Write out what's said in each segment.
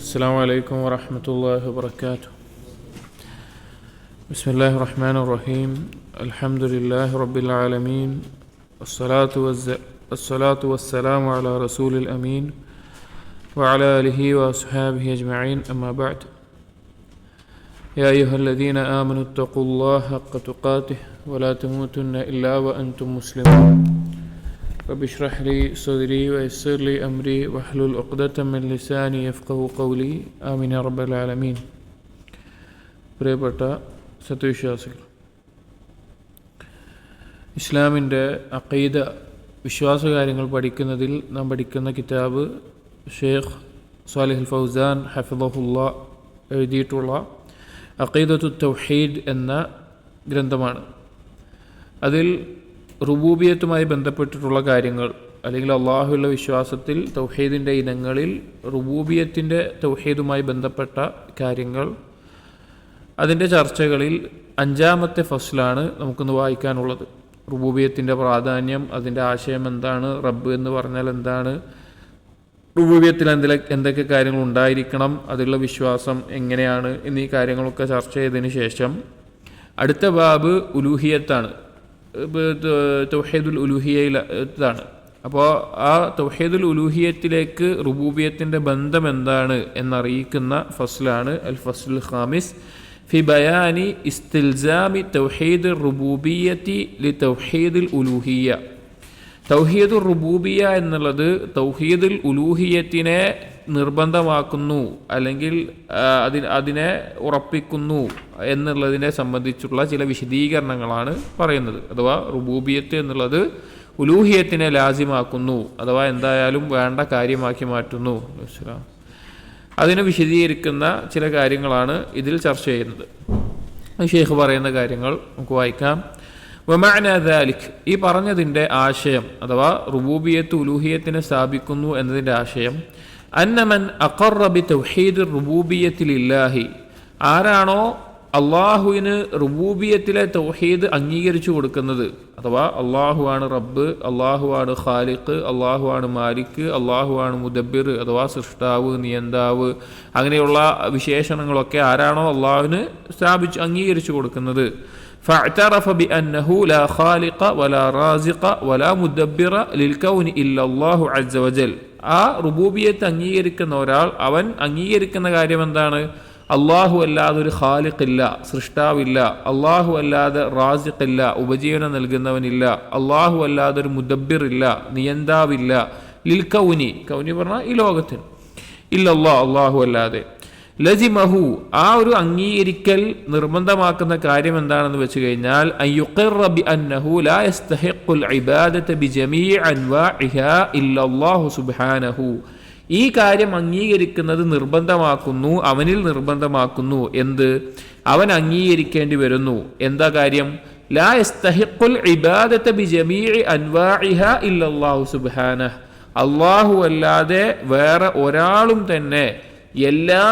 السلام عليكم ورحمة الله وبركاته. بسم الله الرحمن الرحيم. الحمد لله رب العالمين. الصلاة والسلام على رسول الأمين وعلى آله وأصحابه أجمعين. أما بعد، يا أيها الذين آمنوا اتقوا الله حق تقاته ولا تموتن إلا وأنتم مسلمون. رب اشرح لي صدري ويسر لي أمري واحلل عقدة من لساني يفقهوا قولي. آمين يا رب العالمين. പ്രിയപ്പെട്ട സത്യവിശ്വാസികൾ, ഇസ്ലാമിൻ്റെ അഖീദ വിശ്വാസകാര്യങ്ങൾ പഠിക്കുന്നതിൽ നാം പഠിക്കുന്ന കിതാബ് ഷെയ്ഖ് സ്വാലിഹ് ഫൗസാൻ ഹഫിളഹുല്ലാ എഴുതിയിട്ടുള്ള അഖീദത്തു തൗഹീദ് എന്ന ഗ്രന്ഥമാണ്. അതിൽ റുബൂബിയത്തുമായി ബന്ധപ്പെട്ടിട്ടുള്ള കാര്യങ്ങൾ, അല്ലെങ്കിൽ അള്ളാഹുവിലുള്ള വിശ്വാസത്തിൽ തൗഹീദിൻ്റെ ഇനങ്ങളിൽ റുബൂബിയത്തിൻ്റെ തൗഹീദുമായി ബന്ധപ്പെട്ട കാര്യങ്ങൾ, അതിൻ്റെ ചർച്ചകളിൽ 5-ാമത്തെ ഫസ്ലാണ് നമുക്കൊന്ന് വായിക്കാനുള്ളത്. റുബൂബിയത്തിൻ്റെ പ്രാധാന്യം, അതിൻ്റെ ആശയം എന്താണ്, റബ്ബ് എന്ന് പറഞ്ഞാൽ എന്താണ്, റുബൂബിയത്തിൽ എന്തൊക്കെ കാര്യങ്ങൾ ഉണ്ടായിരിക്കണം, അതിലുള്ള വിശ്വാസം എങ്ങനെയാണ് എന്നീ കാര്യങ്ങളൊക്കെ ചർച്ച ചെയ്തതിന് ശേഷം അടുത്ത ബാബ് ഉലൂഹിയത്താണ്, തൗഹീദുൽ ഉലൂഹിയയിലാണ്. അപ്പോൾ ആ തൗഹീദുൽ ഉലൂഹിയത്തിലേക്ക് റുബൂബിയത്തിൻ്റെ ബന്ധം എന്താണ് എന്നറിയിക്കുന്ന ഫസ്ലാണ് അൽ ഫസ്ലുൽ ഖാമിസ് ഫി ബയാനി ഇസ്തിൽസാമി തൗഹീദുർ റുബൂബിയ്യത്തി ലി തൗഹീദുൽ ഉലൂഹിയ്യ. തൗഹീദുർ റുബൂബിയ്യ എന്നുള്ളത് തൗഹീദുൽ ഉലൂഹിയത്തിനെ നിർബന്ധമാക്കുന്നു, അല്ലെങ്കിൽ അതിനെ ഉറപ്പിക്കുന്നു എന്നുള്ളതിനെ സംബന്ധിച്ചുള്ള ചില വിശദീകരണങ്ങളാണ് പറയുന്നത്. അഥവാ റുബൂബിയത്ത് എന്നുള്ളത് ഉലൂഹിയത്തിനെ ലാസിമാക്കുന്നു, അഥവാ എന്തായാലും വേണ്ട കാര്യമാക്കി മാറ്റുന്നു. അതിനെ വിശദീകരിക്കുന്ന ചില കാര്യങ്ങളാണ് ഇതിൽ ചർച്ച ചെയ്യുന്നത്. ഷെയ്ഖ് പറയുന്ന കാര്യങ്ങൾ നമുക്ക് വായിക്കാം. വമഅന ദാലിക്, ഈ പറഞ്ഞതിൻ്റെ ആശയം അഥവാ റുബൂബിയത്ത് ഉലൂഹിയത്തിനെ സ്ഥാപിക്കുന്നു എന്നതിൻ്റെ ആശയം, അന്നമൻ അഖറ ബി തൗഹീദുർ റുബൂബിയ്യത്തി ലില്ലാഹി, ആരാണോ അള്ളാഹുവിന് റുബൂബിയത്തിലെ തൗഹീദ് അംഗീകരിച്ചു കൊടുക്കുന്നത്, അഥവാ അള്ളാഹുവാണ് റബ്ബ്, അള്ളാഹുവാണ് ഖാലിഖ്, അള്ളാഹുവാണ് മാലിക്, അള്ളാഹുവാണ് മുദബ്ബിർ അഥവാ സൃഷ്ടാവ്, നിയന്താവ്, അങ്ങനെയുള്ള വിശേഷണങ്ങളൊക്കെ ആരാണോ അള്ളാഹുവിന് അംഗീകരിച്ചു കൊടുക്കുന്നത്, فاعترف بأنه لا خالق ولا رازق ولا مدبر للكون إلا الله عز وجل. ആ റുബൂബിയത്ത് അംഗീകരിക്കുന്ന ഒരാൾ, അവൻ അംഗീകരിക്കുന്ന കാര്യം എന്താണ്? അള്ളാഹു അല്ലാതെ ഒരു ഖാലിഖില്ല, സൃഷ്ടാവില്ല, അള്ളാഹു അല്ലാതെ റാസിഖില്ല, ഉപജീവനം നൽകുന്നവനില്ല, അള്ളാഹു അല്ലാതെ ഒരു മുദബ്ബിർ ഇല്ല, നിയന്താവില്ല, ലിൽ കൗനി, കൗനി പറഞ്ഞാൽ ഈ ലോകത്തിന്, ഇല്ലല്ലാഹ്, അള്ളാഹു അല്ലാതെ. ലസിമഹു, ആ ഒരു അംഗീകരിക്കൽ നിർബന്ധമാക്കുന്ന കാര്യം എന്താണെന്ന് വെച്ച് കഴിഞ്ഞാൽ, അയ്യുഖിറ ബിഅന്നഹു ലാ യസ്തഹിഖുൽ ഇബാദത ബിജമീഇ അൻവാഇഹാ ഇല്ലല്ലാഹു സുബ്ഹാനഹു. ഈ കാര്യം അംഗീകരിക്കുന്നത് നിർബന്ധമാക്കുന്നു, അവനിൽ നിർബന്ധമാക്കുന്നു എന്ത്? അവൻ അംഗീകരിക്കേണ്ടി വരുന്നു. എന്താ കാര്യം? ലാ യസ്തഹിഖുൽ ഇബാദത ബിജമീഇ അൻവാഇഹാ ഇല്ലല്ലാഹു സുബ്ഹാനഹു, അല്ലാഹു അല്ലാതെ വേറെ ഒരാളും തന്നെ എല്ലാ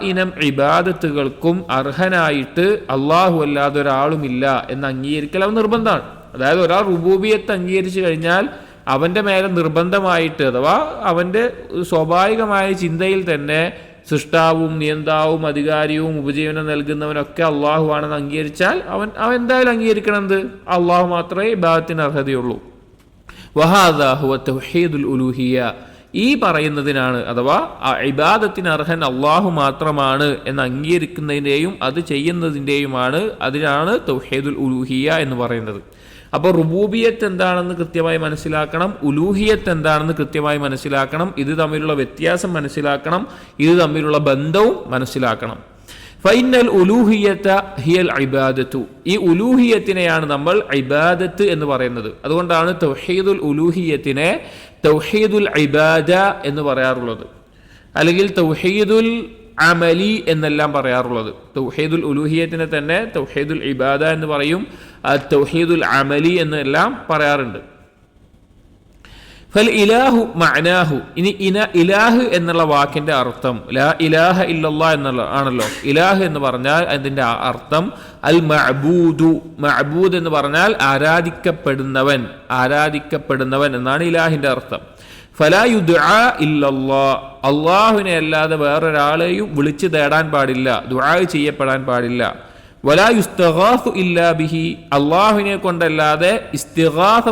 ഇനം ഇബാദത്തുകൾക്കും അർഹനായിട്ട് അള്ളാഹു അല്ലാതെ ഒരാളുമില്ല എന്ന് അംഗീകരിക്കൽ അവൻ നിർബന്ധമാണ്. അതായത് ഒരാൾ റുബൂബിയത്ത് അംഗീകരിച്ചു കഴിഞ്ഞാൽ അവൻ്റെ മേലെ നിർബന്ധമായിട്ട്, അഥവാ അവൻ്റെ സ്വാഭാവികമായ ചിന്തയിൽ തന്നെ സൃഷ്ടാവും നിയന്താവും അധികാരിയും ഉപജീവനം നൽകുന്നവനൊക്കെ അള്ളാഹു ആണെന്ന് അംഗീകരിച്ചാൽ അവൻ എന്തായാലും അംഗീകരിക്കണത് അള്ളാഹു മാത്രമേ ഇബാദത്തിന് അർഹതയുള്ളൂ. വഹാദാ ഹുവ തൗഹീദുൽ ഉലൂഹിയ്യ, ഈ പറയുന്നതിനാണ്, അഥവാ ഇബാദത്തിന് അർഹൻ അള്ളാഹു മാത്രമാണ് എന്ന് അംഗീകരിക്കുന്നതിൻ്റെയും അത് ചെയ്യുന്നതിൻ്റെയുമാണ്, അതിനാണ് തൗഹീദുൽ ഉലൂഹിയ്യ എന്ന് പറയുന്നത്. അപ്പോൾ റുബൂബിയത്ത് എന്താണെന്ന് കൃത്യമായി മനസ്സിലാക്കണം, ഉലൂഹിയത്ത് എന്താണെന്ന് കൃത്യമായി മനസ്സിലാക്കണം, ഇത് തമ്മിലുള്ള വ്യത്യാസം മനസ്സിലാക്കണം, ഇത് തമ്മിലുള്ള ബന്ധവും മനസ്സിലാക്കണം. ഫൈനൽ ഉലൂഹിയത്ത ഹിയൽ ഇബാദത്തു, ഈ ഉലൂഹിയത്തിനെയാണ് നമ്മൾ ഇബാദത്ത് എന്ന് പറയുന്നത്. അതുകൊണ്ടാണ് തൗഹീദുൽ ഉലൂഹിയത്തിനെ തൗഹീദുൽ ഇബാദ എന്ന് പറയാറുള്ളത്, അല്ലെങ്കിൽ തൗഹീദുൽ അമലി എന്നെല്ലാം പറയാറുള്ളത്. തൗഹീദുൽ ഉലൂഹിയത്തിനെ തന്നെ തൗഹീദുൽ ഇബാദ എന്ന് പറയും, തൗഹീദുൽ അമലി എന്നെല്ലാം പറയാറുണ്ട്. ഫൽ ഇലാഹു മഅനാഹു, ഇനി ഇലാഹ് എന്നുള്ള വാക്കിന്റെ അർത്ഥം ലാ ഇലാഹ ഇല്ലല്ലാഹ് എന്നുള്ള ആണല്ലോ. ഇലാഹ് എന്ന് പറഞ്ഞാൽ അതിന്റെ അർത്ഥം അൽ മഅബൂദു, മഅബൂദ് എന്ന് പറഞ്ഞാൽ ആരാധിക്കപ്പെടുന്നവൻ എന്നാണ് ഇലാഹിന്റെ അർത്ഥം. ഫലാ യുദ്ആ ഇല്ലല്ലാഹ്, അള്ളാഹുവിനെ അല്ലാതെ വേറൊരാളെയും വിളിച്ചു തേടാൻ പാടില്ല, ദുആ ചെയ്യപ്പെടാൻ പാടില്ല. വലാ യുസ്തഗാസു ഇല്ലാ ബിഹി, അള്ളാഹുവിനെ കൊണ്ടല്ലാതെ ഇസ്തിഗാസ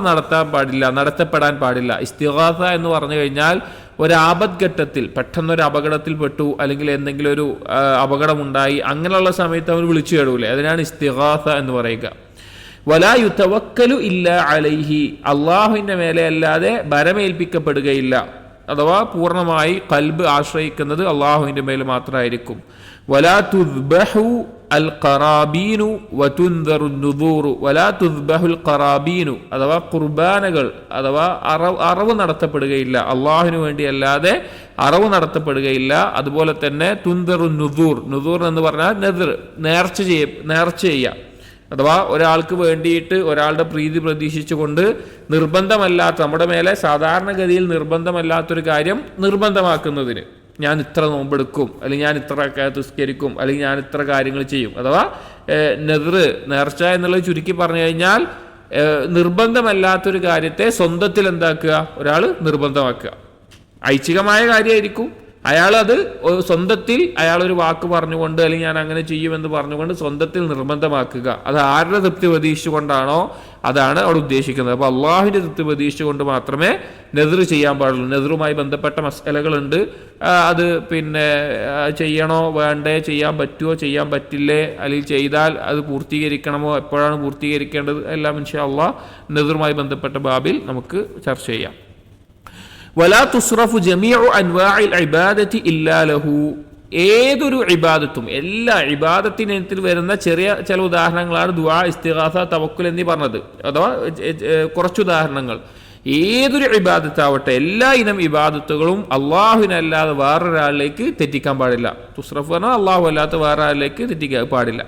നടത്തപ്പെടാൻ പാടില്ല. ഇസ്തിഗാസ എന്ന് പറഞ്ഞു കഴിഞ്ഞാൽ ഒരു ആപത്ഘട്ടത്തിൽ പെട്ടെന്നൊരു അപകടത്തിൽ പെട്ടു, അല്ലെങ്കിൽ എന്തെങ്കിലും ഒരു അപകടമുണ്ടായി, അങ്ങനെയുള്ള സമയത്ത് അവൻ വിളിച്ചു കേടൂലേ, അതിനാണ് ഇസ്തിഗാസ എന്ന് പറയുക. വലാ യുതവക്കലു ഇല്ലാ അലൈഹി, അള്ളാഹുവിന്റെ മേലെ അല്ലാതെ ഭരമേൽപ്പിക്കപ്പെടുകയില്ല, അഥവാ പൂർണ്ണമായി ഖൽബ് ആശ്രയിക്കുന്നത് അള്ളാഹുവിന്റെ മേൽ മാത്രമായിരിക്കും. വലാ തുദ്ബഹു അൽ ഖറാബീനു വതുൻദറു നുദൂറു, വലാ തുദ്ബഹുൽ ഖറാബീനു, അഥവാ ഖുർബാനകൾ അഥവാ അറവ് നടത്തപ്പെടുകയില്ല, അള്ളാഹുവിന് വേണ്ടി അല്ലാതെ അറവ് നടത്തപ്പെടുകയില്ല. അതുപോലെ തന്നെ തുൻദറു നുദൂർ, നുദൂർ എന്ന് പറഞ്ഞാൽ നെദർ, നേർച്ച ചെയ്യുക, അഥവാ ഒരാൾക്ക് വേണ്ടിയിട്ട് ഒരാളുടെ പ്രീതി പ്രതീക്ഷിച്ചുകൊണ്ട് നിർബന്ധമല്ലാത്ത, നമ്മുടെ മേലെ സാധാരണഗതിയിൽ നിർബന്ധമല്ലാത്തൊരു കാര്യം നിർബന്ധമാക്കുന്നതിന്, ഞാൻ ഇത്ര നോമ്പെടുക്കും, അല്ലെങ്കിൽ ഞാൻ ഇത്ര നിസ്കരിക്കും, അല്ലെങ്കിൽ ഞാൻ ഇത്ര കാര്യങ്ങൾ ചെയ്യും, അഥവാ നേർച്ച എന്നുള്ളത് ചുരുക്കി പറഞ്ഞു കഴിഞ്ഞാൽ നിർബന്ധമല്ലാത്തൊരു കാര്യത്തെ സ്വന്തത്തിൽ എന്താക്കുക, ഒരാൾ നിർബന്ധമാക്കുക. ഐച്ഛികമായ കാര്യമായിരിക്കും, അയാളത് സ്വന്തത്തിൽ അയാളൊരു വാക്ക് പറഞ്ഞുകൊണ്ട്, അല്ലെങ്കിൽ ഞാൻ അങ്ങനെ ചെയ്യുമെന്ന് പറഞ്ഞുകൊണ്ട് സ്വന്തത്തിൽ നിർബന്ധമാക്കുക. അത് ആരുടെ തൃപ്തി പ്രതീക്ഷിച്ചുകൊണ്ടാണോ അതാണ് അവിടെ ഉദ്ദേശിക്കുന്നത്. അപ്പോൾ അള്ളാഹുവിൻ്റെ തൃപ്തി പ്രതീക്ഷിച്ചുകൊണ്ട് മാത്രമേ നെദർ ചെയ്യാൻ പാടുള്ളൂ. നെദറുമായി ബന്ധപ്പെട്ട മസലകളുണ്ട്, അത് പിന്നെ ചെയ്യണോ വേണ്ടേ, ചെയ്യാൻ പറ്റുമോ ചെയ്യാൻ പറ്റില്ലേ, അല്ലെങ്കിൽ ചെയ്താൽ അത് പൂർത്തീകരിക്കണമോ, എപ്പോഴാണ് പൂർത്തീകരിക്കേണ്ടത്, എല്ലാം ഇൻഷാ അള്ളാഹ് നെദറുമായി ബന്ധപ്പെട്ട ബാബിൽ നമുക്ക് ചർച്ച ചെയ്യാം. വലാ തുസ്റഫു ജമീഉ അൻവാഇൽ ഇബാദത്തി ഇല്ലാ ലഹു, ഏതൊരു ഇബാദത്തും, എല്ലാ ഇബാദത്തിനത്തിൽ വരുന്ന ചെറിയ ചില ഉദാഹരണങ്ങളാണ് ദുആ, ഇസ്തിഗാസ, തവക്കുൽ എന്നീ പറഞ്ഞത്, അഥവാ കുറച്ച് ഉദാഹരണങ്ങൾ. ഏതൊരു ഇബാദത്താവട്ടെ, എല്ലാ ഇനം ഇബാദത്തുകളും അള്ളാഹുവിനല്ലാതെ വേറൊരാളിലേക്ക് തെറ്റിക്കാൻ പാടില്ല. തുസ്റഫ് പറഞ്ഞാൽ അള്ളാഹു അല്ലാത്ത വേറെ ആളിലേക്ക് തെറ്റിക്കാൻ പാടില്ല.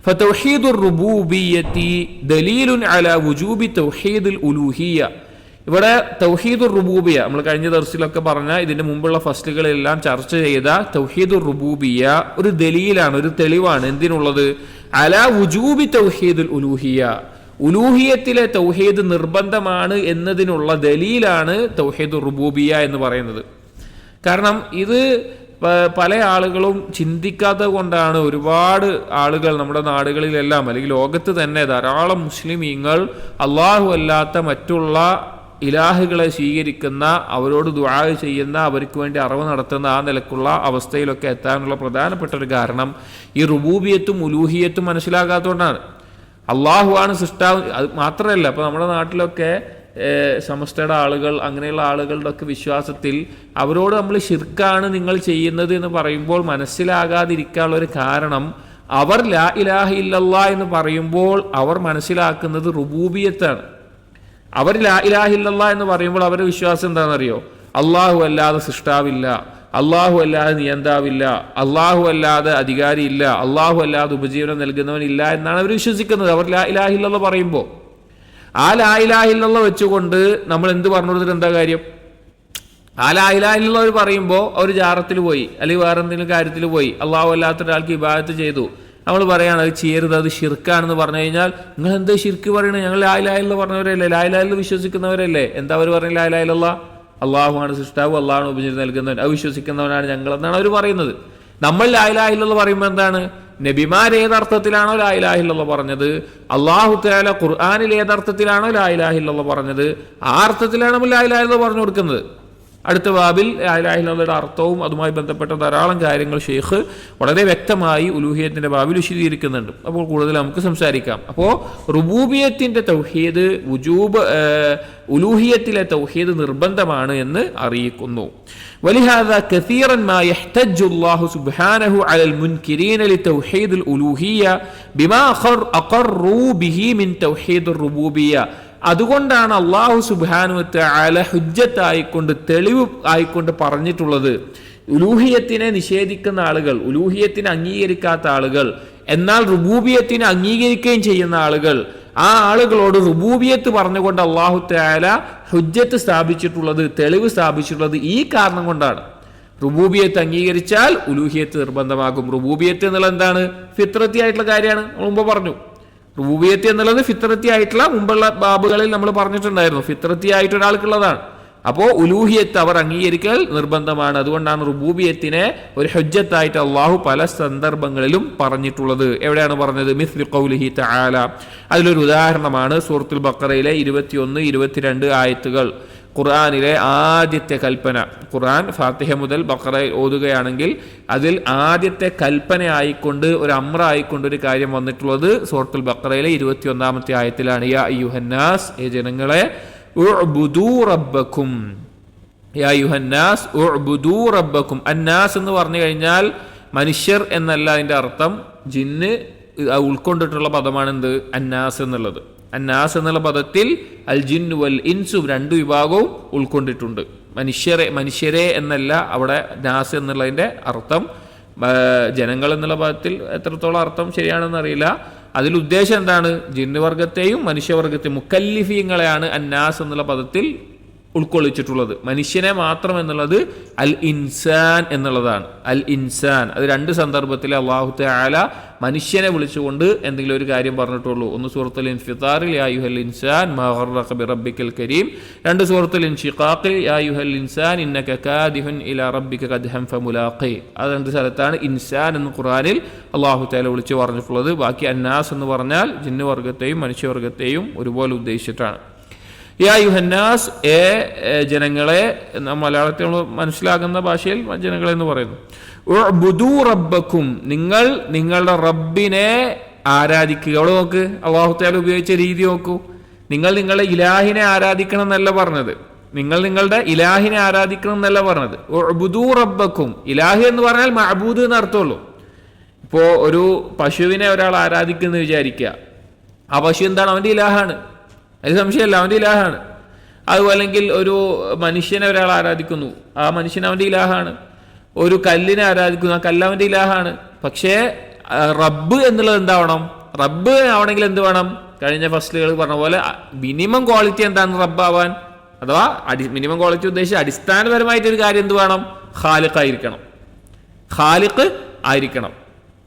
ഫതൗഹീദുർ റുബൂബിയ്യത്തി ദലീലുൻ അലാ വുജൂബി തൗഹീദുൽ ഉലൂഹിയ്യ, ഇവിടെ തൗഹീദുർ റുബൂബിയ നമ്മൾ കഴിഞ്ഞ ദർസിലൊക്കെ പറഞ്ഞ, ഇതിന്റെ മുമ്പുള്ള ഫസ്ലുകളെല്ലാം ചർച്ച ചെയ്ത തൗഹീദുർ റുബൂബിയ ഒരു ദലീലാണ്, ഒരു തെളിവാണ്. എന്തിനുള്ളത്? അലാ വുജൂബി തൗഹീദുൽ ഉലൂഹിയ, ഉലൂഹിയത്തിലെ തൗഹീദ് നിർബന്ധമാണ് എന്നതിനുള്ള ദലീലാണ് തൗഹീദുർ റുബൂബിയ എന്ന് പറയുന്നത്. കാരണം ഇത് പല ആളുകളും ചിന്തിക്കാത്തത് കൊണ്ടാണ് ഒരുപാട് ആളുകൾ നമ്മുടെ നാടുകളിലെല്ലാം, അല്ലെങ്കിൽ ലോകത്ത് തന്നെ ധാരാളം മുസ്ലിമീങ്ങൾ അള്ളാഹു അല്ലാത്ത മറ്റുള്ള ഇലാഹുകളെ സ്വീകരിക്കുന്ന, അവരോട് ദുആ ചെയ്യുന്ന, അവർക്ക് വേണ്ടി അറിവ് നടത്തുന്ന ആ നിലക്കുള്ള അവസ്ഥയിലൊക്കെ എത്താനുള്ള പ്രധാനപ്പെട്ട ഒരു കാരണം ഈ റുബൂബിയത്തും ഉലൂഹിയത്തും മനസ്സിലാക്കാത്തതുകൊണ്ടാണ്. അള്ളാഹുവാണ് സൃഷ്ടാവ്. അത് മാത്രമല്ല, ഇപ്പോൾ നമ്മുടെ നാട്ടിലൊക്കെ സമസ്തയുടെ ആളുകൾ, അങ്ങനെയുള്ള ആളുകളുടെ ഒക്കെ വിശ്വാസത്തിൽ അവരോട് നമ്മൾ ശിർക്കാണ് നിങ്ങൾ ചെയ്യുന്നത് എന്ന് പറയുമ്പോൾ മനസ്സിലാകാതിരിക്കാനുള്ള ഒരു കാരണം, അവർ ലാ ഇലാഹ ഇല്ലല്ലാഹ് എന്ന് പറയുമ്പോൾ അവർ മനസ്സിലാക്കുന്നത് റുബൂബിയത്താണ്. അവർ ലാ ഇലാഹ ഇല്ലല്ലാഹ് എന്ന് പറയുമ്പോൾ അവരുടെ വിശ്വാസം എന്താണെന്നറിയോ? അള്ളാഹു അല്ലാതെ സൃഷ്ടാവില്ല, അള്ളാഹു അല്ലാതെ നിയന്താവില്ല, അള്ളാഹു അല്ലാതെ അധികാരിയില്ല, അള്ളാഹു അല്ലാതെ ഉപജീവനം നൽകുന്നവനില്ല എന്നാണ് അവർ വിശ്വസിക്കുന്നത്. അവർ ലാ ഇലാഹ ഇല്ലല്ലാഹ് പറയുമ്പോൾ ആ ലാ ഇലാഹ ഇല്ലല്ലാഹ് വെച്ചുകൊണ്ട് നമ്മൾ എന്ത് പറഞ്ഞു കൊടുത്തിട്ട് എന്താ കാര്യം? ആ ലാ ഇലാഹ ഇല്ലല്ലാഹ് പറയുമ്പോൾ അവർ ജാറത്തിൽ പോയി, അല്ലെങ്കിൽ വേറെ എന്തെങ്കിലും കാര്യത്തിൽ പോയി അള്ളാഹു അല്ലാത്ത ഒരാൾക്ക് ഇബാദത്ത് ചെയ്തു, നമ്മൾ പറയാണ് അത് ചെയ്യരുത്, അത് ഷിർക്കാണെന്ന് പറഞ്ഞു കഴിഞ്ഞാൽ നിങ്ങൾ എന്താ ഷിർക്ക് പറയണത്? ഞങ്ങൾ ലാ ഇലാഹ ഇല്ലല്ലാഹ് പറഞ്ഞവരല്ലേ, ലാ ഇലാഹ ഇല്ലല്ലാഹ് വിശ്വസിക്കുന്നവരല്ലേ. എന്താ അവർ പറയുന്നത്? ലാ ഇലാഹ ഇല്ലല്ലാഹ് അള്ളാഹുവാണ് സൃഷ്ടാവ്, അള്ളാഹുണ് ഉപജീവനം നൽകുന്നവൻ, അത് വിശ്വസിക്കുന്നവനാണ് ഞങ്ങളെന്നാണ് അവർ പറയുന്നത്. നമ്മൾ ലാ ഇലാഹ ഇല്ലല്ലാഹ് പറയുമ്പോൾ എന്താണ്? നബിമാർ ഏതർത്ഥത്തിലാണോ ലാ ഇലാഹ ഇല്ലല്ലാഹ് പറഞ്ഞത്, അള്ളാഹു തആല ഖുർആനിൽ ഏതർത്ഥത്തിലാണോ ലാ ഇലാഹ ഇല്ലല്ലാഹ് പറഞ്ഞത്, ആ അർത്ഥത്തിലാണ് നമ്മൾ ലാ ഇലാഹ ഇല്ലല്ലാഹ് പറഞ്ഞു കൊടുക്കുന്നത്. അടുത്ത ബാബിൽ ലാ ഇലാഹ ഇല്ലല്ലാഹയുടെ അർത്ഥവും അതുമായി ബന്ധപ്പെട്ട ധാരാളം കാര്യങ്ങൾ ഷെയ്ഖ് വളരെ വ്യക്തമായി ഉലൂഹിയത്തിന്റെ ബാബിൽ വിശദീകരിക്കുന്നുണ്ട്. അപ്പോൾ കൂടുതൽ നമുക്ക് സംസാരിക്കാം. അപ്പോൾ റുബൂബിയത്തിന്റെ തൗഹീദ്, ഉലൂഹിയത്തിലെ തൗഹീദ് നിർബന്ധമാണ് എന്ന് അറിയിക്കുന്നു. ولهذا كثيرا ما يحتج الله سبحانه على المنكرين لتوحيد الألوهية بما أقروا به من توحيد الربوبية. അതുകൊണ്ടാണ് അള്ളാഹു സുബ്ഹാനഹു വ തആല ഹുജ്ജത്ത് ആയിക്കൊണ്ട്, തെളിവ് ആയിക്കൊണ്ട് പറഞ്ഞിട്ടുള്ളത്, ഉലൂഹിയത്തിനെ നിഷേധിക്കുന്ന ആളുകൾ, ഉലൂഹിയത്തിനെ അംഗീകരിക്കാത്ത ആളുകൾ, എന്നാൽ റുബൂബിയത്തിനെ അംഗീകരിക്കുകയും ചെയ്യുന്ന ആളുകൾ, ആ ആളുകളോട് റുബൂബിയത്ത് പറഞ്ഞുകൊണ്ട് അള്ളാഹു തആല ഹുജ്ജത്ത് സ്ഥാപിച്ചിട്ടുള്ളത്, തെളിവ് സ്ഥാപിച്ചിട്ടുള്ളത് ഈ കാരണം കൊണ്ടാണ്. റുബൂബിയത്ത് അംഗീകരിച്ചാൽ ഉലൂഹിയത്ത് നിർബന്ധമാകും. റുബൂബിയത്ത് എന്നുള്ളത് എന്താണ്? ഫിത്രത്തി ആയിട്ടുള്ള കാര്യമാണ്. മുമ്പ് പറഞ്ഞു, റുബൂബിയത്ത് എന്നുള്ളത് ഫിത്രത്തി ആയിട്ടുള്ള, മുമ്പുള്ള ബാബുകളിൽ നമ്മൾ പറഞ്ഞിട്ടുണ്ടായിരുന്നു, ഫിത്രത്തി ആയിട്ട് ഒരാൾക്കുള്ളതാണ്. അപ്പോൾ ഉലൂഹിയത്ത് അവർ അംഗീകരിക്കൽ നിർബന്ധമാണ്. അതുകൊണ്ടാണ് റുബൂബിയത്തിനെ ഒരു ഹുജ്ജത്തായിട്ട് അള്ളാഹു പല സന്ദർഭങ്ങളിലും പറഞ്ഞിട്ടുള്ളത്. എവിടെയാണ് പറഞ്ഞത്? മിസ്ലു ഖൗലിഹി തആല. അതിലൊരു ഉദാഹരണമാണ് സൂറത്തുൽ ബഖറയിലെ 21, 22 ആയത്തുകൾ. ഖുർആനിലെ ആദ്യത്തെ കൽപ്പന, ഖുർആൻ ഫാത്തിഹ മുതൽ ബഖറ ഓതുകയാണെങ്കിൽ അതിൽ ആദ്യത്തെ കൽപ്പനയായിക്കൊണ്ട് ഒരു അമ്രായിക്കൊണ്ട് ഒരു കാര്യം വന്നിട്ടുള്ളത് സൂറത്തുൽ ബഖറയിലെ 21-ാമത്തെ ആയത്തിലാണ്. യാ അയ്യുഹന്നാസ്, ഏ ജനങ്ങളെ, ഉഅ്ബുദൂ റബ്ബക്കും. യാ അയ്യുഹന്നാസ് ഉഅ്ബുദൂ റബ്ബക്കും. അന്നാസ് എന്ന് പറഞ്ഞു കഴിഞ്ഞാൽ മനുഷ്യർ എന്നല്ല അതിൻ്റെ അർത്ഥം. ജിന്ന് ഉൾക്കൊണ്ടിട്ടുള്ള പദമാണ് എന്ത്? അന്നാസ് എന്നുള്ളത്. അന്നാസ് എന്നുള്ള പദത്തിൽ അൽ ജിന്നു വൽ ഇൻസു രണ്ടു വിഭാഗവും ഉൾക്കൊണ്ടിട്ടുണ്ട്. മനുഷ്യരെ എന്നല്ല അവിടെ നാസ് എന്നുള്ളതിൻ്റെ അർത്ഥം. ജനങ്ങൾ എന്നുള്ള പദത്തിൽ എത്രത്തോളം അർത്ഥം ശരിയാണെന്ന് അറിയില്ല. അതിൽ ഉദ്ദേശം എന്താണ്? ജിന്നുവർഗത്തെയും മനുഷ്യവർഗത്തെയും മുക്കല്ലിഫീങ്ങളെയാണ് അന്നാസ് എന്നുള്ള പദത്തിൽ ഉൾക്കൊള്ളിച്ചിട്ടുള്ളത്. മനുഷ്യനെ മാത്രം എന്നുള്ളത് അൽ ഇൻസാൻ എന്നുള്ളതാണ്. അൽ ഇൻസാൻ അത് രണ്ട് സന്ദർഭത്തിൽ അല്ലാഹു തആല മനുഷ്യനെ വിളിച്ചുകൊണ്ട് എന്തെങ്കിലും ഒരു കാര്യം പറഞ്ഞിട്ടുള്ളൂ. ഒന്ന് സൂറത്തുൽ ഇൻഫിതാറിൽ യാ അയ്യുഹൽ ഇൻസാൻ മാ ഗർറക ബിറബ്ബിക്കൽ കരീം, രണ്ട് സൂറത്തുൽ ഇൻഷിഖാഖിൽ യാ അയ്യുഹൽ ഇൻസാൻ ഇന്നക കാദിഹുൻ ഇലാ റബ്ബിക ഖദ്ഹൻ ഫമുലാഖി. അത് രണ്ട് സ്ഥലത്താണ് ഇൻസാൻ എന്ന് ഖുർആനിൽ അല്ലാഹു തആല വിളിച്ചു പറഞ്ഞിട്ടുള്ളത്. ബാക്കി അന്നാസ് എന്ന് പറഞ്ഞാൽ ജിന്നുവർഗത്തെയും മനുഷ്യവർഗത്തെയും ഒരുപോലെ ഉദ്ദേശിച്ചിട്ടാണ്. യാ യുഹന്നാസ്, ജനങ്ങളെ, മലയാളത്തിൽ മനസ്സിലാകുന്ന ഭാഷയിൽ ജനങ്ങളെ എന്ന് പറയുന്നു. ഉഅ്ബുദൂ റബ്ബക്കും, നിങ്ങൾ നിങ്ങളുടെ റബ്ബിനെ ആരാധിക്കുക. അവിടെ നോക്ക്, അല്ലാഹു തആല ഉപയോഗിച്ച രീതി നോക്കൂ. നിങ്ങൾ നിങ്ങളുടെ ഇലാഹിനെ ആരാധിക്കണം എന്നല്ല പറഞ്ഞത്. നിങ്ങൾ നിങ്ങളുടെ ഇലാഹിനെ ആരാധിക്കണം എന്നല്ല പറഞ്ഞത്. ഉഅ്ബുദൂ റബ്ബക്കും, ഇലാഹി എന്ന് പറഞ്ഞാൽ മഅബൂദ് എന്ന് അർത്ഥമുള്ളൂ. ഇപ്പോൾ ഒരു പശുവിനെ ഒരാൾ ആരാധിക്കുന്നു വിചാരിക്കുക, ആ പശു എന്താണ്? അവൻ്റെ ഇലാഹാണ്. അത് സംശയമല്ല, അവൻ്റെ ഇലാഹാണ്. അതുമല്ലെങ്കിൽ ഒരു മനുഷ്യനെ ഒരാൾ ആരാധിക്കുന്നു, ആ മനുഷ്യൻ അവൻ്റെ ഇലാഹാണ്. ഒരു കല്ലിനെ ആരാധിക്കുന്നു, ആ കല്ല് അവൻ്റെ ഇലാഹാണ്. പക്ഷേ റബ്ബ് എന്നുള്ളത് എന്താവണം? റബ്ബ് ആവണമെങ്കിൽ എന്ത് വേണം? കഴിഞ്ഞ ഫസ്ലുകൾ പറഞ്ഞ പോലെ മിനിമം ക്വാളിറ്റി എന്താണ് റബ്ബാവാൻ? അഥവാ മിനിമം ക്വാളിറ്റി ഉദ്ദേശിച്ച് അടിസ്ഥാനപരമായിട്ടൊരു കാര്യം എന്ത് വേണം? ഖാലിഖ് ആയിരിക്കണം. ഖാലിഖ് ആയിരിക്കണം.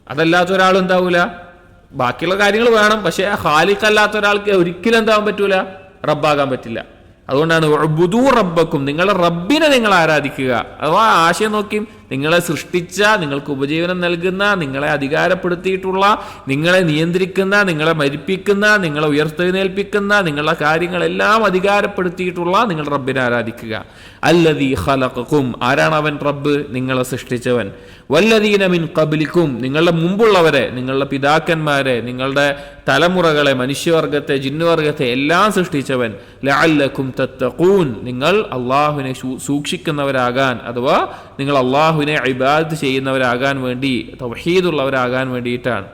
അതല്ലാത്ത ഒരാൾ എന്താവൂല? ബാക്കിയുള്ള കാര്യങ്ങൾ വേണം, പക്ഷെ ഖാലിഖ് അല്ലാത്ത ഒരാൾക്ക് ഒരിക്കലും എന്താവാൻ പറ്റൂല? റബ്ബാകാൻ പറ്റില്ല. അതുകൊണ്ടാണ് ഉഅ്ബുദൂ റബ്ബക്കും, നിങ്ങളുടെ റബ്ബിനെ നിങ്ങൾ ആരാധിക്കുക. അഥവാ ആശയം നോക്കി, നിങ്ങളെ സൃഷ്ടിച്ച, നിങ്ങൾക്ക് ഉപജീവനം നൽകുന്ന, നിങ്ങളെ അധികാരപ്പെടുത്തിയിട്ടുള്ള, നിങ്ങളെ നിയന്ത്രിക്കുന്ന, നിങ്ങളെ മരിപ്പിക്കുന്ന, നിങ്ങളെ ഉയർത്തെഴുന്നേൽപ്പിക്കുന്ന, നിങ്ങളുടെ കാര്യങ്ങളെല്ലാം അധികാരപ്പെടുത്തിയിട്ടുള്ള നിങ്ങളുടെ റബ്ബിനെ ആരാധിക്കുക. അല്ലദീ ഖലഖക്കും, ആരാണ് അവൻ? റബ്ബ്, നിങ്ങളെ സൃഷ്ടിച്ചവൻ. വല്ലദീന മിൻ ഖബ്ലിക്കും, നിങ്ങളുടെ മുമ്പുള്ളവരെ, നിങ്ങളുടെ പിതാക്കന്മാരെ, നിങ്ങളുടെ തലമുറകളെ, മനുഷ്യവർഗത്തെ, ജിന്നുവർഗത്തെ എല്ലാം സൃഷ്ടിച്ചവൻ. ലഅല്ലക്കും തത്തഖൂൻ, നിങ്ങൾ അള്ളാഹുവിനെ സൂക്ഷിക്കുന്നവരാകാൻ, അഥവാ നിങ്ങൾ അള്ളാഹുവിനെ ഇബാദത്ത് ചെയ്യുന്നവരാകാൻ വേണ്ടി, തൗഹീദുള്ളവരാകാൻ വേണ്ടിയിട്ടാണ്.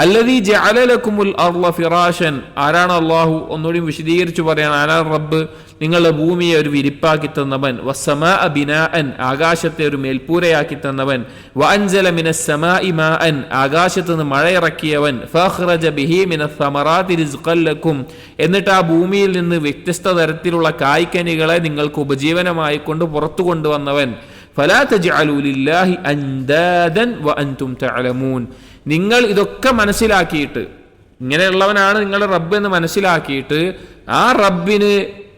അല്ലദീ ജഅല ലക്കുമുൽ അർള ഫിറാശൻ, ആരാണ് അള്ളാഹു? ഒന്നുകൂടി വിശദീകരിച്ചു പറയാൻ, ആരാണ് റബ്ബ്? നിങ്ങളുടെ ഭൂമിയെ ഒരു വിരിപ്പാക്കി തന്നവൻ. വസ്സമാഅ ബിനാഅൻ, ആകാശത്തെ ഒരു മേൽപ്പൂരയാക്കി തന്നവൻ. വഅൻസല മിനസ് സമാഇ മാഅൻ, ആകാശത്ത് നിന്ന് മഴ ഇറക്കിയവൻ. ഫഖറജ ബിഹി മിനസ് സമറാതി റിസ്ഖൻ ലക്കും, എന്നിട്ട് ആ ഭൂമിയിൽ നിന്ന് വ്യത്യസ്ത തരത്തിലുള്ള കായ്ക്കനികളെ നിങ്ങൾക്ക് ഉപജീവനമായി കൊണ്ട് പുറത്തു കൊണ്ടുവന്നവൻ. ഫലാ തജ്അലൂ ലില്ലാഹി അൻദാദൻ വഅൻതും തഅലമൂൻ, നിങ്ങൾ ഇതൊക്കെ മനസ്സിലാക്കിയിട്ട്, ഇങ്ങനെയുള്ളവനാണ് നിങ്ങളുടെ റബ്ബ് എന്ന് മനസ്സിലാക്കിയിട്ട് ആ റബ്ബിന്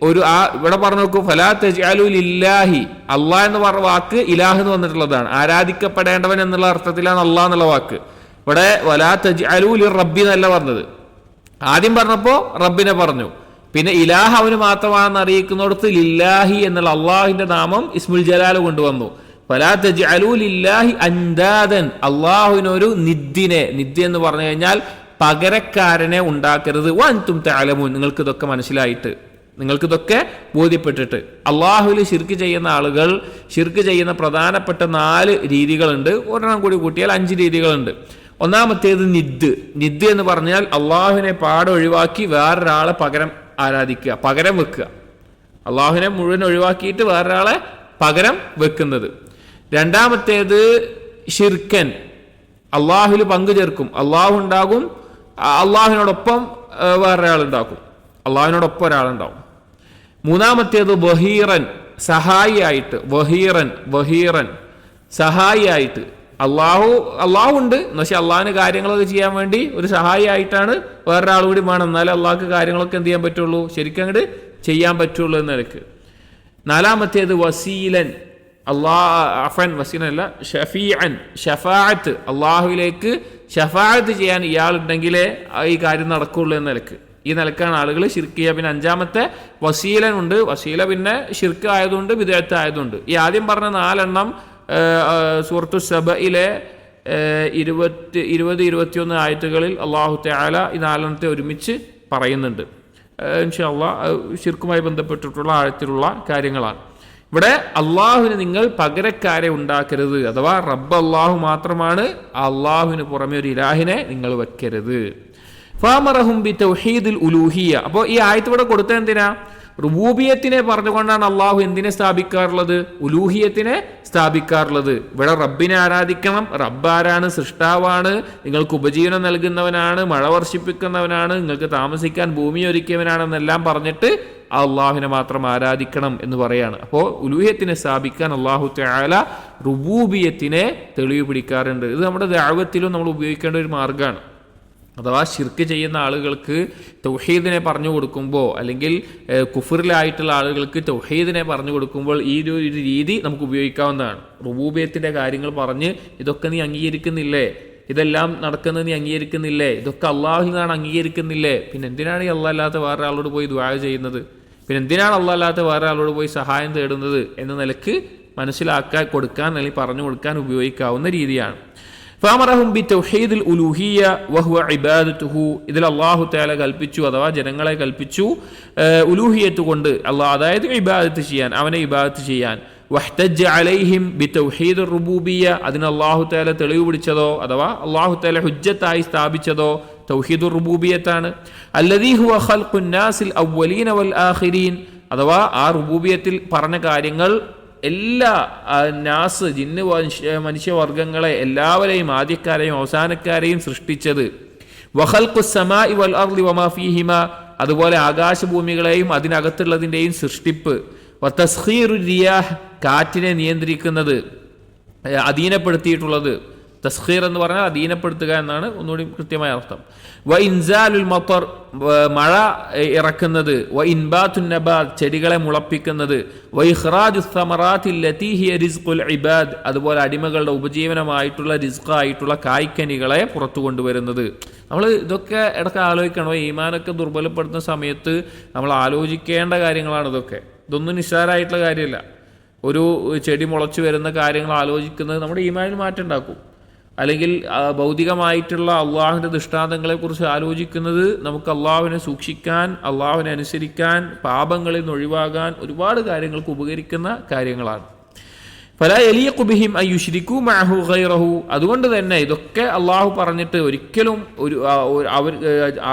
ഒരു ഇവിടെ പറഞ്ഞു നോക്കൂ, ഫലാ തജ്അലൂ ലില്ലാഹി, അള്ളാഹ് എന്ന് പറഞ്ഞ വാക്ക് ഇലാഹ് എന്ന് വന്നിട്ടുള്ളതാണ്. ആരാധിക്കപ്പെടേണ്ടവൻ എന്നുള്ള അർത്ഥത്തിലാണ് അള്ളാഹ് എന്നുള്ള വാക്ക്. ഇവിടെ വലാ തജ്അലൂ ലിറബ്ബി എന്നല്ല പറഞ്ഞത്. ആദ്യം പറഞ്ഞപ്പോ റബ്ബിനെ പറഞ്ഞു, പിന്നെ ഇലാഹ് അവന് മാത്രമാണെന്ന് അറിയിക്കുന്നിടത്ത് ലില്ലാഹി എന്നുള്ള അള്ളാഹുവിന്റെ നാമം ഇസ്മുൽ ജലാൽ കൊണ്ടുവന്നു. ഫലാ തജ്അലൂ ലില്ലാഹി അൻദാദൻ, അള്ളാഹുവിനൊരു നിദ്ദിനെ, നിദ്ദ് എന്ന് പറഞ്ഞു കഴിഞ്ഞാൽ പകരക്കാരനെ ഉണ്ടാക്കരുത്. വഅൻതും തഅലമൂൻ, നിങ്ങൾക്ക് ഇതൊക്കെ മനസ്സിലായിട്ട്, നിങ്ങൾക്കിതൊക്കെ ബോധ്യപ്പെട്ടിട്ട്. അള്ളാഹുവിൽ ശിർക്ക് ചെയ്യുന്ന ആളുകൾ, ശിർക്ക് ചെയ്യുന്ന പ്രധാനപ്പെട്ട 4 രീതികളുണ്ട്. ഒരെണ്ണം കൂടി കൂട്ടിയാൽ 5 രീതികളുണ്ട്. ഒന്നാമത്തേത് നിദ്ദ്. നിദ്ദ് എന്ന് പറഞ്ഞാൽ അള്ളാഹുവിനെ പാടെ ഒഴിവാക്കി വേറൊരാളെ പകരം ആരാധിക്കുക, പകരം വെക്കുക. അള്ളാഹുവിനെ മുഴുവൻ ഒഴിവാക്കിയിട്ട് വേറൊരാളെ പകരം വെക്കുന്നത്. രണ്ടാമത്തേത് ഷിർക്കൻ, അള്ളാഹുവിൽ പങ്കു ചേർക്കും. അള്ളാഹു ഉണ്ടാകും, അള്ളാഹുവിനോടൊപ്പം വേറൊരാളുണ്ടാക്കും, അള്ളാഹുവിനോടൊപ്പം ഒരാളുണ്ടാവും. മൂന്നാമത്തേത് വഹീറൻ, സഹായിയായിട്ട്. വഹീറൻ സഹായിയായിട്ട്. അള്ളാഹു ഉണ്ട്, പക്ഷെ അള്ളാഹിന് കാര്യങ്ങളൊക്കെ ചെയ്യാൻ വേണ്ടി ഒരു സഹായിയായിട്ടാണ് വേറൊരാൾ കൂടി വേണം, എന്നാലും അള്ളാഹ്ക്ക് കാര്യങ്ങളൊക്കെ എന്ത് ചെയ്യാൻ പറ്റുള്ളൂ, ശരിക്കും അങ്ങോട്ട് ചെയ്യാൻ പറ്റുള്ളൂ എന്ന നിലക്ക്. നാലാമത്തേത് വസീലൻ, വസീലല്ല ഷഫീഅൻ, ഷഫാഅത്ത്, അള്ളാഹുവിലേക്ക് ഷഫാഅത്ത് ചെയ്യാൻ ഇയാളുണ്ടെങ്കിലേ ഈ കാര്യം നടക്കുള്ളൂ എന്ന നിലക്ക്. ഈ നിലക്കാണ് ആളുകൾ ശിർക്ക് ചെയ്യുക. പിന്നെ അഞ്ചാമത്തെ വസീലനുണ്ട്. വസീല പിന്നെ ശിർക്ക് ആയതുകൊണ്ട് ബിദ്അത്ത് ആയതുകൊണ്ട്. ഈ ആദ്യം പറഞ്ഞ 4 സൂറത്തു സബയിലെ 20-21 ആയത്തുകളിൽ അല്ലാഹു തആല ഈ 4 ഒരുമിച്ച് പറയുന്നുണ്ട്. ഇൻഷാ അല്ലാഹ് ശിർക്കുമായി ബന്ധപ്പെട്ടിട്ടുള്ള ആഴത്തിലുള്ള കാര്യങ്ങളാണ്. ഇവിടെ അള്ളാഹുവിന് നിങ്ങൾ പകരക്കാരെ ഉണ്ടാക്കരുത്, അഥവാ റബ്ബ് അള്ളാഹു മാത്രമാണ്, അള്ളാഹുവിന് പുറമെ ഒരു ഇലാഹിനെ നിങ്ങൾ വെക്കരുത്. ഫാമറഹും ബി തൗഹീദുൽ ഉലൂഹിയ്യ. അപ്പോൾ ഈ ആയത്ത് ഇവിടെ കൊടുത്ത എന്തിനാ? റുബൂബിയത്തിനെ പറഞ്ഞുകൊണ്ടാണ് അള്ളാഹു എന്തിനെ സ്ഥാപിക്കാറുള്ളത്? ഉലൂഹിയത്തിനെ സ്ഥാപിക്കാറുള്ളത്. ഇവിടെ റബ്ബിനെ ആരാധിക്കണം. റബ്ബ് ആരാണ്? സൃഷ്ടാവാണ്, നിങ്ങൾക്ക് ഉപജീവനം നൽകുന്നവനാണ്, മഴ വർഷിപ്പിക്കുന്നവനാണ്, നിങ്ങൾക്ക് താമസിക്കാൻ ഭൂമി ഒരുക്കിയവനാണെന്നെല്ലാം പറഞ്ഞിട്ട് അള്ളാഹുവിനെ മാത്രം ആരാധിക്കണം എന്ന് പറയാണ്. അപ്പോൾ ഉലൂഹിയത്തിനെ സ്ഥാപിക്കാൻ അള്ളാഹു തആല റുബൂബിയത്തിനെ തെളിവ് പിടിക്കാറുണ്ട്. ഇത് നമ്മുടെ ദഅവത്തിലും നമ്മൾ ഉപയോഗിക്കേണ്ട ഒരു മാർഗ്ഗമാണ്. അഥവാ ശിർക്ക് ചെയ്യുന്ന ആളുകൾക്ക് തൗഹീദിനെ പറഞ്ഞു കൊടുക്കുമ്പോൾ, അല്ലെങ്കിൽ കുഫറിലായിട്ടുള്ള ആളുകൾക്ക് തൗഹീദിനെ പറഞ്ഞു കൊടുക്കുമ്പോൾ ഈ ഒരു രീതി നമുക്ക് ഉപയോഗിക്കാവുന്നതാണ്. റുബൂബിയത്തിൻ്റെ കാര്യങ്ങൾ പറഞ്ഞ് ഇതൊക്കെ നീ അംഗീകരിക്കുന്നില്ലേ, ഇതെല്ലാം നടക്കുന്നത് നീ അംഗീകരിക്കുന്നില്ലേ, ഇതൊക്കെ അള്ളാഹുവിൽ നിന്നാണ് അംഗീകരിക്കുന്നില്ലേ, പിന്നെ എന്തിനാണ് ഈ അള്ളാഹ് അല്ലാത്ത വേറെ ആളോട് പോയി ദുആ ചെയ്യുന്നത്, പിന്നെ എന്തിനാണ് അള്ളാഹ് അല്ലാത്ത വേറെ ആളോട് പോയി സഹായം തേടുന്നത് എന്ന നിലക്ക് മനസ്സിലാക്കാൻ കൊടുക്കാൻ അല്ലെങ്കിൽ പറഞ്ഞു കൊടുക്കാൻ ഉപയോഗിക്കാവുന്ന രീതിയാണ്. ഫഅമറഹും ബിതൗഹീദിൽ ഉലൂഹിയ്യ വഹുവ ഇബാദത്തുഹു. ഇതിൽ അല്ലാഹു തആല കൽപ്പിച്ചു, അഥവാ ജനങ്ങളെ കൽപ്പിച്ചു ഉലൂഹിയത്ത് കൊണ്ട് അല്ലാഹ്, അതായത് ഇബാദത്ത് ചെയ്യാൻ, അവനെ ഇബാദത്ത് ചെയ്യാൻ. വഹ്തജ്ജ അലൈഹിം ബിതൗഹീദിർ റുബൂബിയ്യ. അതിന് അല്ലാഹു തആല തെളിവ് പിടിച്ചതോ അഥവാ അല്ലാഹു തആല ഹുജ്ജത്തായി സ്ഥാപിച്ചതോ തൗഹീദുർ റുബൂബിയ്യത്താണ്. അല്ലദീ ഹുവ ഖൽഖുൻ നാസിൽ അവ്വലീന വൽ ആഖിരീൻ. അഥവാ ആ റുബൂബിയ്യത്തിൽ പറഞ്ഞ കാര്യങ്ങൾ എല്ലാ നാസ്, ജിന്ന്, മനുഷ്യവർഗങ്ങളെ എല്ലാവരെയും, ആദ്യക്കാരെയും അവസാനക്കാരെയും സൃഷ്ടിച്ചത്. വഖൽഖുസ് സമാഇ വൽ അർളി വമാ ഫീഹിമാ. അതുപോലെ ആകാശഭൂമികളെയും അതിനകത്തുള്ളതിൻ്റെയും സൃഷ്ടിപ്പ്. വതസ്ഖീറുർ റിയാഹ്. കാറ്റിനെ നിയന്ത്രിക്കുന്നത്, അധീനപ്പെടുത്തിയിട്ടുള്ളത്. തസ്ഖീർ എന്ന് പറഞ്ഞാൽ അധീനപ്പെടുത്തുക എന്നാണ് ഒന്നുകൂടി കൃത്യമായ അർത്ഥം. വ ഇൻസാലുൽ മത്തർ. മഴ ഇറക്കുന്നത്. വ ഇൻബാത്തുൻ നബാത്ത്. ചെടികളെ മുളപ്പിക്കുന്നത്. വ ഇഖ്റാജുസ് സമറാത്തി ലതീ ഹിയ റിസ്ഖുൽ ഇബാദ്. അതുപോലെ അടിമകളുടെ ഉപജീവനമായിട്ടുള്ള റിസ്ഖായിട്ടുള്ള കായ്ക്കനികളെ പുറത്തു കൊണ്ടുവരുന്നത്. നമ്മൾ ഇതൊക്കെ ഇടയ്ക്ക് ആലോചിക്കണം. ഈമാനൊക്കെ ദുർബലപ്പെടുത്തുന്ന സമയത്ത് നമ്മൾ ആലോചിക്കേണ്ട കാര്യങ്ങളാണ് ഇതൊക്കെ. ഇതൊന്നും നിസ്സാരമായിട്ടുള്ള കാര്യമല്ല. ഒരു ചെടി മുളച്ചു വരുന്ന കാര്യങ്ങൾ ആലോചിക്കുന്നത് നമ്മുടെ ഈമാനിൽ മാറ്റം ഉണ്ടാക്കും. അല്ലെങ്കിൽ ഭൗതികമായിട്ടുള്ള അള്ളാഹുവിൻ്റെ ദൃഷ്ടാന്തങ്ങളെക്കുറിച്ച് ആലോചിക്കുന്നത് നമുക്ക് അള്ളാഹുവിനെ സൂക്ഷിക്കാൻ, അള്ളാഹുവിനെ അനുസരിക്കാൻ, പാപങ്ങളിൽ നിന്ന് ഒഴിവാകാൻ ഒരുപാട് കാര്യങ്ങൾക്ക് ഉപകരിക്കുന്ന കാര്യങ്ങളാണ്. ഫലാ യലീഖു ബിഹിം അൻ യുശ്രികൂ മഅഹു ഗൈറഹു. അതുകൊണ്ട് തന്നെ ഇതൊക്കെ അള്ളാഹു പറഞ്ഞിട്ട് ഒരിക്കലും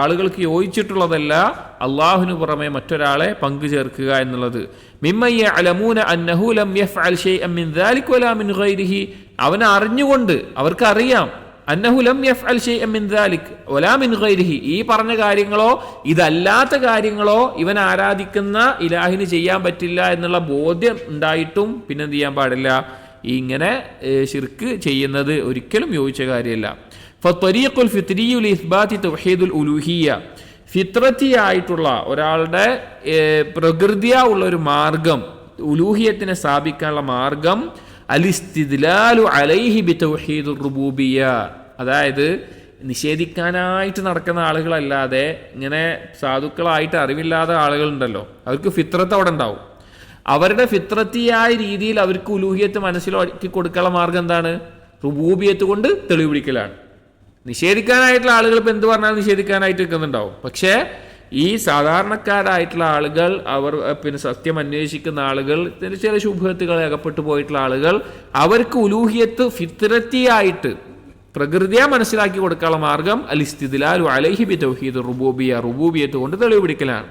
ആളുകൾക്ക് യോജിച്ചിട്ടുള്ളതല്ല അള്ളാഹുവിന് പുറമെ മറ്റൊരാളെ പങ്കു ചേർക്കുക എന്നുള്ളത്. മിമ്മൻ യഅലമൂന അന്നഹു ലം യഫ്അൽ ശൈഅൻ മിൻ ദാലിക വലാ മിൻ ഗൈരിഹി. അവനെ അറിഞ്ഞുകൊണ്ട്, അവർക്കറിയാം, അന്നഹു ലം യഫ്അൽ ശൈഅൻ മിൻ ദാലിക വലാ മിൻ ഗൈരിഹി, ഈ പറഞ്ഞ കാര്യങ്ങളോ ഇതല്ലാത്ത കാര്യങ്ങളോ ഇവൻ ആരാധിക്കുന്ന ഇലാഹിന് ചെയ്യാൻ പറ്റില്ല എന്നുള്ള ബോധ്യം ഉണ്ടായിട്ടും പിന്നെന്ത് ചെയ്യാൻ പാടില്ല? ഇങ്ങനെ ശിർക്ക് ചെയ്യുന്നത് ഒരിക്കലും യോജിച്ച കാര്യമല്ല. ഫത്വരീഖുൽ ഫിത്രിയു ലിഇസ്ബാതി തൗഹീദുൽ ഉലൂഹിയ്യ. ഫിത്രത്തിയായിട്ടുള്ള ഒരാളുടെ പ്രകൃതിയാ ഉള്ള ഒരു മാർഗം, ഉലൂഹിയത്തിനെ സ്ഥാപിക്കാനുള്ള മാർഗം അലിസ്തിദ്ലാലു അലൈഹി ബിതൗഹീദുർ റുബൂബിയ്യ. അതായത് നിഷേധിക്കാനായിട്ട് നടക്കുന്ന ആളുകളല്ലാതെ ഇങ്ങനെ സാധുക്കളായിട്ട് അറിവില്ലാത്ത ആളുകളുണ്ടല്ലോ, അവർക്ക് ഫിത്രത്ത് അവിടെ ഉണ്ടാവും. അവരുടെ ഫിത്രത്തിയായ രീതിയിൽ അവർക്ക് ഉലൂഹിയത്ത് മനസ്സിലാക്കി കൊടുക്കാനുള്ള മാർഗം എന്താണ്? റുബൂബിയത്ത് കൊണ്ട് തെളിവ് പിടിക്കലാണ്. നിഷേധിക്കാനായിട്ടുള്ള ആളുകൾ ഇപ്പം എന്ത് പറഞ്ഞാലും നിഷേധിക്കാനായിട്ട് നിൽക്കുന്നുണ്ടാവും. പക്ഷേ ഈ സാധാരണക്കാരായിട്ടുള്ള ആളുകൾ, അവർ പിന്നെ സത്യം അന്വേഷിക്കുന്ന ആളുകൾ, ചില ശുഭത്തുകളെ അകപ്പെട്ടു പോയിട്ടുള്ള ആളുകൾ, അവർക്ക് ഉലൂഹിയത്ത് ഫിത്രത്തിയായിട്ട് പ്രകൃതിയെ മനസ്സിലാക്കി കൊടുക്കാനുള്ള മാർഗം അലിസ്തിദ്ലാലു അലൈഹി ബിതൗഹീദുർ റുബൂബിയ്യ, റുബൂബിയത്ത് കൊണ്ട് തെളിവ് പിടിക്കലാണ്.